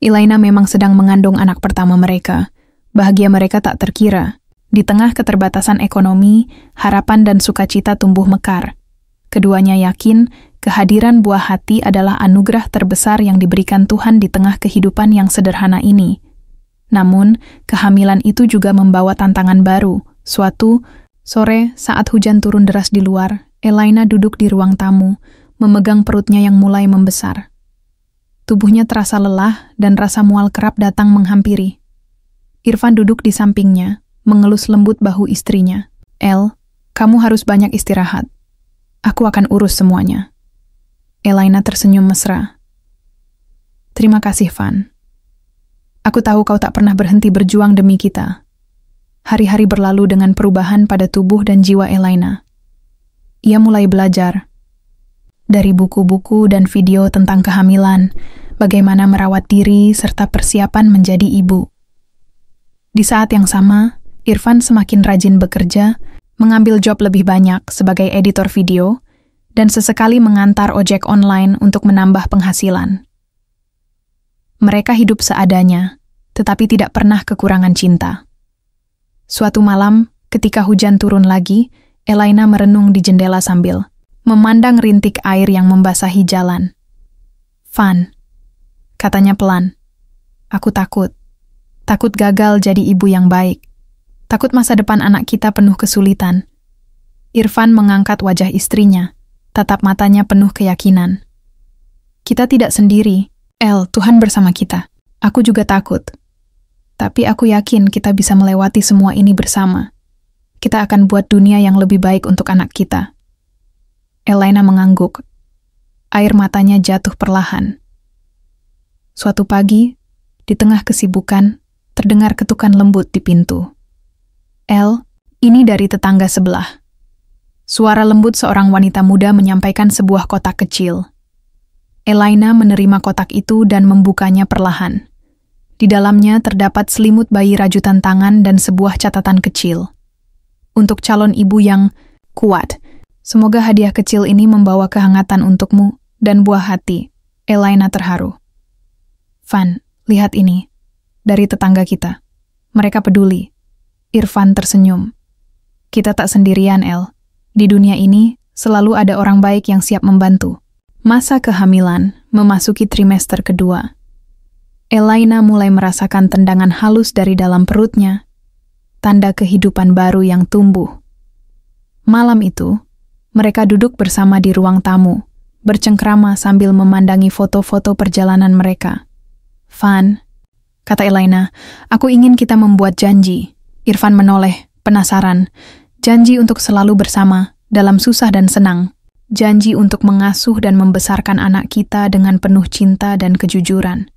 Elaina memang sedang mengandung anak pertama mereka. Bahagia mereka tak terkira. Di tengah keterbatasan ekonomi, harapan dan sukacita tumbuh mekar. Keduanya yakin kehadiran buah hati adalah anugerah terbesar yang diberikan Tuhan di tengah kehidupan yang sederhana ini. Namun, kehamilan itu juga membawa tantangan baru. Suatu sore, saat hujan turun deras di luar, Elaina duduk di ruang tamu, memegang perutnya yang mulai membesar. Tubuhnya terasa lelah dan rasa mual kerap datang menghampiri. Irfan duduk di sampingnya, mengelus lembut bahu istrinya. El, kamu harus banyak istirahat. Aku akan urus semuanya. Elaina tersenyum mesra. Terima kasih, Van. Aku tahu kau tak pernah berhenti berjuang demi kita. Hari-hari berlalu dengan perubahan pada tubuh dan jiwa Elaina. Ia mulai belajar. Dari buku-buku dan video tentang kehamilan, bagaimana merawat diri serta persiapan menjadi ibu. Di saat yang sama, Irfan semakin rajin bekerja, mengambil job lebih banyak sebagai editor video, dan sesekali mengantar ojek online untuk menambah penghasilan. Mereka hidup seadanya, tetapi tidak pernah kekurangan cinta. Suatu malam, ketika hujan turun lagi, Elaina merenung di jendela sambil memandang rintik air yang membasahi jalan. Van, katanya pelan, aku takut. Takut gagal jadi ibu yang baik. Takut masa depan anak kita penuh kesulitan. Irfan mengangkat wajah istrinya, tatap matanya penuh keyakinan. Kita tidak sendiri. El, Tuhan bersama kita. Aku juga takut. Tapi aku yakin kita bisa melewati semua ini bersama. Kita akan buat dunia yang lebih baik untuk anak kita. Elaina mengangguk. Air matanya jatuh perlahan. Suatu pagi, di tengah kesibukan, terdengar ketukan lembut di pintu. El, ini dari tetangga sebelah. Suara lembut seorang wanita muda menyampaikan sebuah kotak kecil. Elaina menerima kotak itu dan membukanya perlahan. Di dalamnya terdapat selimut bayi rajutan tangan dan sebuah catatan kecil. Untuk calon ibu yang kuat, semoga hadiah kecil ini membawa kehangatan untukmu dan buah hati. Elaina terharu. Van, lihat ini. Dari tetangga kita. Mereka peduli. Irfan tersenyum. Kita tak sendirian, El. Di dunia ini, selalu ada orang baik yang siap membantu. Masa kehamilan memasuki trimester kedua. Elaina mulai merasakan tendangan halus dari dalam perutnya, tanda kehidupan baru yang tumbuh. Malam itu, mereka duduk bersama di ruang tamu, bercengkrama sambil memandangi foto-foto perjalanan mereka. Van, kata Elaina. Aku ingin kita membuat janji. Irfan menoleh, penasaran. Janji untuk selalu bersama, dalam susah dan senang. Janji untuk mengasuh dan membesarkan anak kita dengan penuh cinta dan kejujuran.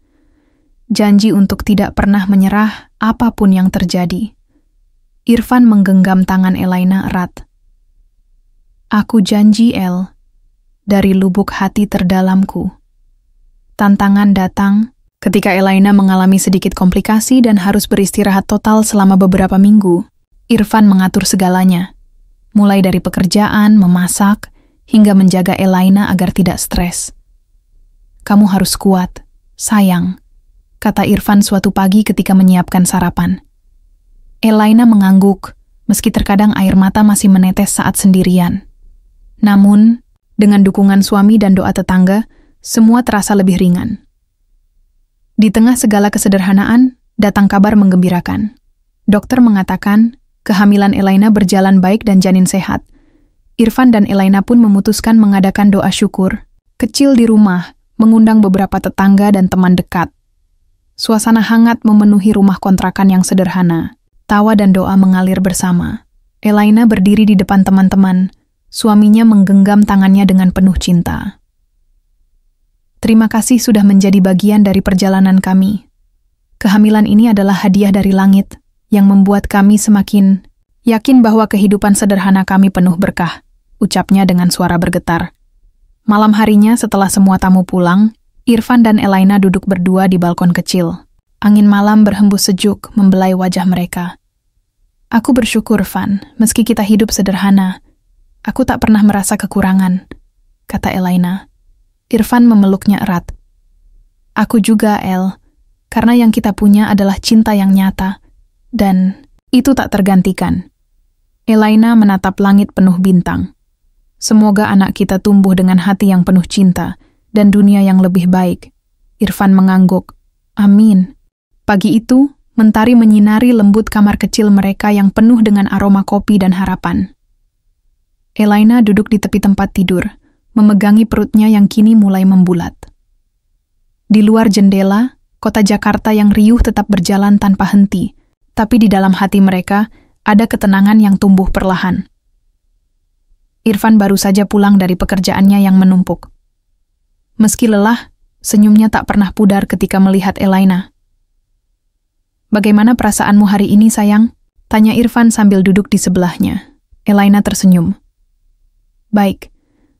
Janji untuk tidak pernah menyerah apapun yang terjadi. Irfan menggenggam tangan Elaina erat. Aku janji, El, dari lubuk hati terdalamku. Tantangan datang ketika Elaina mengalami sedikit komplikasi dan harus beristirahat total selama beberapa minggu. Irfan mengatur segalanya, mulai dari pekerjaan, memasak, hingga menjaga Elaina agar tidak stres. Kamu harus kuat, sayang, kata Irfan suatu pagi ketika menyiapkan sarapan. Elaina mengangguk, meski terkadang air mata masih menetes saat sendirian. Namun, dengan dukungan suami dan doa tetangga, semua terasa lebih ringan. Di tengah segala kesederhanaan, datang kabar menggembirakan. Dokter mengatakan, kehamilan Elaina berjalan baik dan janin sehat. Irfan dan Elaina pun memutuskan mengadakan doa syukur, kecil di rumah, mengundang beberapa tetangga dan teman dekat. Suasana hangat memenuhi rumah kontrakan yang sederhana. Tawa dan doa mengalir bersama. Elaina berdiri di depan teman-teman, suaminya menggenggam tangannya dengan penuh cinta. Terima kasih sudah menjadi bagian dari perjalanan kami. Kehamilan ini adalah hadiah dari langit yang membuat kami semakin yakin bahwa kehidupan sederhana kami penuh berkah, ucapnya dengan suara bergetar. Malam harinya setelah semua tamu pulang, Irfan dan Elaina duduk berdua di balkon kecil. Angin malam berhembus sejuk membelai wajah mereka. Aku bersyukur, Van, meski kita hidup sederhana. Aku tak pernah merasa kekurangan, kata Elaina. Irfan memeluknya erat. Aku juga, El, karena yang kita punya adalah cinta yang nyata, dan itu tak tergantikan. Elaina menatap langit penuh bintang. Semoga anak kita tumbuh dengan hati yang penuh cinta dan dunia yang lebih baik. Irfan mengangguk. Amin. Pagi itu, mentari menyinari lembut kamar kecil mereka yang penuh dengan aroma kopi dan harapan. Elaina duduk di tepi tempat tidur, memegangi perutnya yang kini mulai membulat. Di luar jendela, kota Jakarta yang riuh tetap berjalan tanpa henti, tapi di dalam hati mereka ada ketenangan yang tumbuh perlahan. Irfan baru saja pulang dari pekerjaannya yang menumpuk. Meski lelah, senyumnya tak pernah pudar ketika melihat Elaina. Bagaimana perasaanmu hari ini, sayang? Tanya Irfan sambil duduk di sebelahnya. Elaina tersenyum. Baik,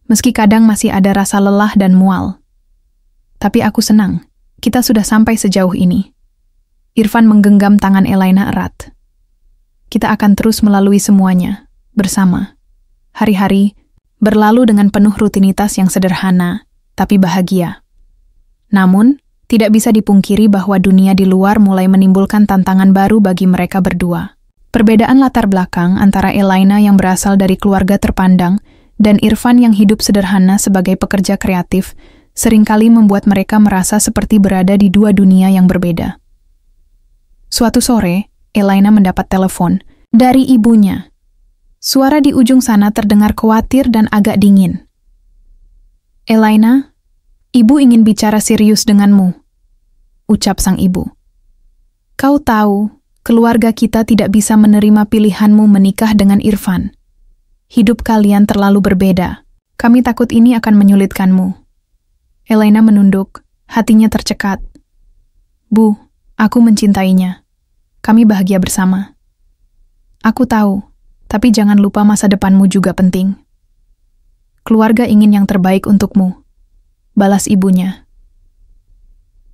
meski kadang masih ada rasa lelah dan mual. Tapi aku senang, kita sudah sampai sejauh ini. Irfan menggenggam tangan Elaina erat. Kita akan terus melalui semuanya, bersama. Hari-hari berlalu dengan penuh rutinitas yang sederhana, tapi bahagia. Namun, tidak bisa dipungkiri bahwa dunia di luar mulai menimbulkan tantangan baru bagi mereka berdua. Perbedaan latar belakang antara Elaina yang berasal dari keluarga terpandang dan Irfan yang hidup sederhana sebagai pekerja kreatif seringkali membuat mereka merasa seperti berada di dua dunia yang berbeda. Suatu sore, Elaina mendapat telepon dari ibunya. Suara di ujung sana terdengar khawatir dan agak dingin. Elaina, ibu ingin bicara serius denganmu, ucap sang ibu. Kau tahu, keluarga kita tidak bisa menerima pilihanmu menikah dengan Irfan. Hidup kalian terlalu berbeda. Kami takut ini akan menyulitkanmu. Elaina menunduk, hatinya tercekat. Bu, aku mencintainya. Kami bahagia bersama. Aku tahu, tapi jangan lupa masa depanmu juga penting. Keluarga ingin yang terbaik untukmu, balas ibunya.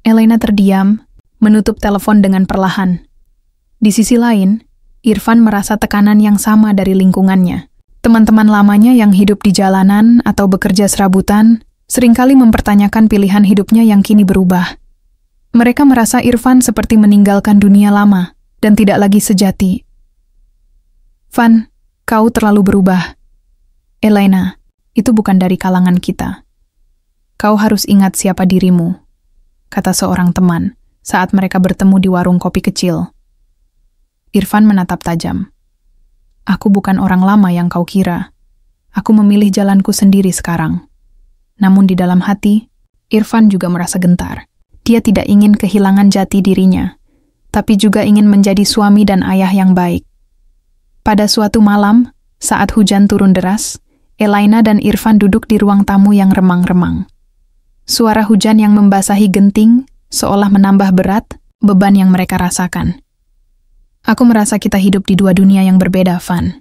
Elaina terdiam, menutup telepon dengan perlahan. Di sisi lain, Irfan merasa tekanan yang sama dari lingkungannya. Teman-teman lamanya yang hidup di jalanan atau bekerja serabutan seringkali mempertanyakan pilihan hidupnya yang kini berubah. Mereka merasa Irfan seperti meninggalkan dunia lama dan tidak lagi sejati. Van, kau terlalu berubah. Elaina, itu bukan dari kalangan kita. Kau harus ingat siapa dirimu, kata seorang teman saat mereka bertemu di warung kopi kecil. Irfan menatap tajam. Aku bukan orang lama yang kau kira. Aku memilih jalanku sendiri sekarang. Namun di dalam hati, Irfan juga merasa gentar. Dia tidak ingin kehilangan jati dirinya, tapi juga ingin menjadi suami dan ayah yang baik. Pada suatu malam, saat hujan turun deras, Elaina dan Irfan duduk di ruang tamu yang remang-remang. Suara hujan yang membasahi genting seolah menambah berat beban yang mereka rasakan. Aku merasa kita hidup di dua dunia yang berbeda, Van,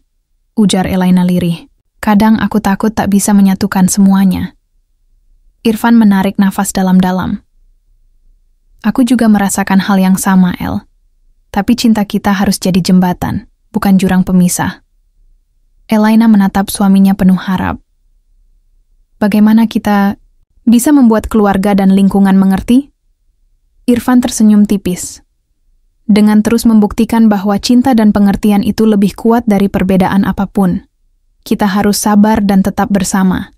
ujar Elaina lirih. Kadang aku takut tak bisa menyatukan semuanya. Irfan menarik nafas dalam-dalam. Aku juga merasakan hal yang sama, El. Tapi cinta kita harus jadi jembatan, bukan jurang pemisah. Elaina menatap suaminya penuh harap. Bagaimana kita bisa membuat keluarga dan lingkungan mengerti? Irfan tersenyum tipis. Dengan terus membuktikan bahwa cinta dan pengertian itu lebih kuat dari perbedaan apapun. Kita harus sabar dan tetap bersama.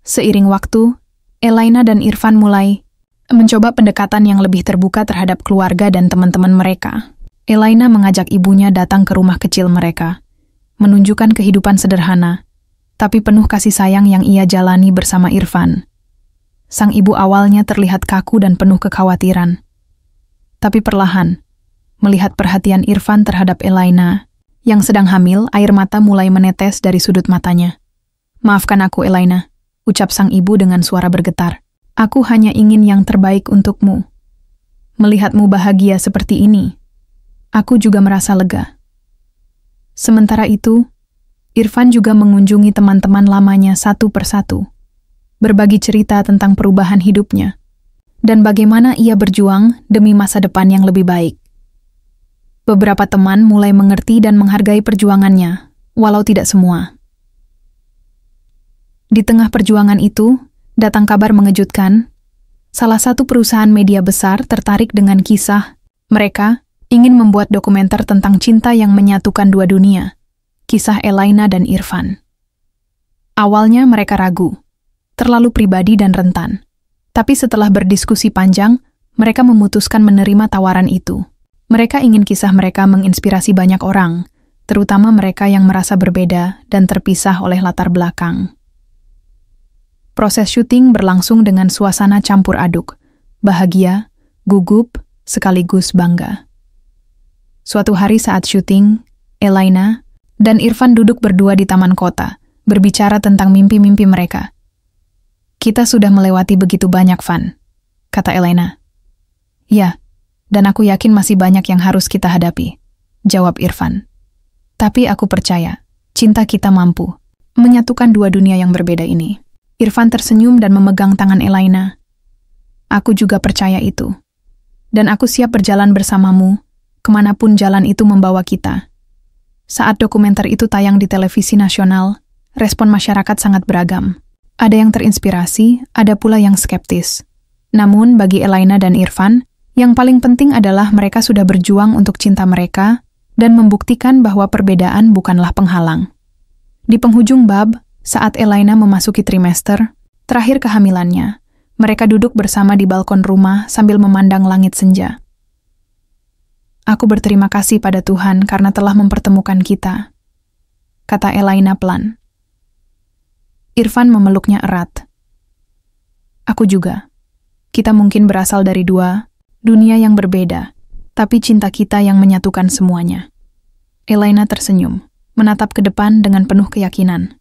Seiring waktu, Elaina dan Irfan mulai mencoba pendekatan yang lebih terbuka terhadap keluarga dan teman-teman mereka. Elaina mengajak ibunya datang ke rumah kecil mereka, menunjukkan kehidupan sederhana, tapi penuh kasih sayang yang ia jalani bersama Irfan. Sang ibu awalnya terlihat kaku dan penuh kekhawatiran. Tapi perlahan, melihat perhatian Irfan terhadap Elaina, yang sedang hamil, air mata mulai menetes dari sudut matanya. Maafkan aku, Elaina, ucap sang ibu dengan suara bergetar. Aku hanya ingin yang terbaik untukmu. Melihatmu bahagia seperti ini, aku juga merasa lega. Sementara itu, Irfan juga mengunjungi teman-teman lamanya satu persatu, berbagi cerita tentang perubahan hidupnya, dan bagaimana ia berjuang demi masa depan yang lebih baik. Beberapa teman mulai mengerti dan menghargai perjuangannya, walau tidak semua. Di tengah perjuangan itu, datang kabar mengejutkan. Salah satu perusahaan media besar tertarik dengan kisah. Mereka ingin membuat dokumenter tentang cinta yang menyatukan dua dunia, kisah Elaina dan Irfan. Awalnya mereka ragu, terlalu pribadi dan rentan. Tapi setelah berdiskusi panjang, mereka memutuskan menerima tawaran itu. Mereka ingin kisah mereka menginspirasi banyak orang, terutama mereka yang merasa berbeda dan terpisah oleh latar belakang. Proses syuting berlangsung dengan suasana campur aduk, bahagia, gugup, sekaligus bangga. Suatu hari saat syuting, Elaina dan Irfan duduk berdua di taman kota, berbicara tentang mimpi-mimpi mereka. Kita sudah melewati begitu banyak, Van, kata Elaina. Ya, dan aku yakin masih banyak yang harus kita hadapi, jawab Irfan. Tapi aku percaya, cinta kita mampu menyatukan dua dunia yang berbeda ini. Irfan tersenyum dan memegang tangan Elaina. Aku juga percaya itu. Dan aku siap berjalan bersamamu, kemanapun jalan itu membawa kita. Saat dokumenter itu tayang di televisi nasional, respon masyarakat sangat beragam. Ada yang terinspirasi, ada pula yang skeptis. Namun bagi Elaina dan Irfan, yang paling penting adalah mereka sudah berjuang untuk cinta mereka dan membuktikan bahwa perbedaan bukanlah penghalang. Di penghujung bab, saat Elaina memasuki trimester terakhir kehamilannya, mereka duduk bersama di balkon rumah sambil memandang langit senja. Aku berterima kasih pada Tuhan karena telah mempertemukan kita, kata Elaina pelan. Irfan memeluknya erat. Aku juga. Kita mungkin berasal dari dua dunia yang berbeda, tapi cinta kita yang menyatukan semuanya. Elaina tersenyum, menatap ke depan dengan penuh keyakinan.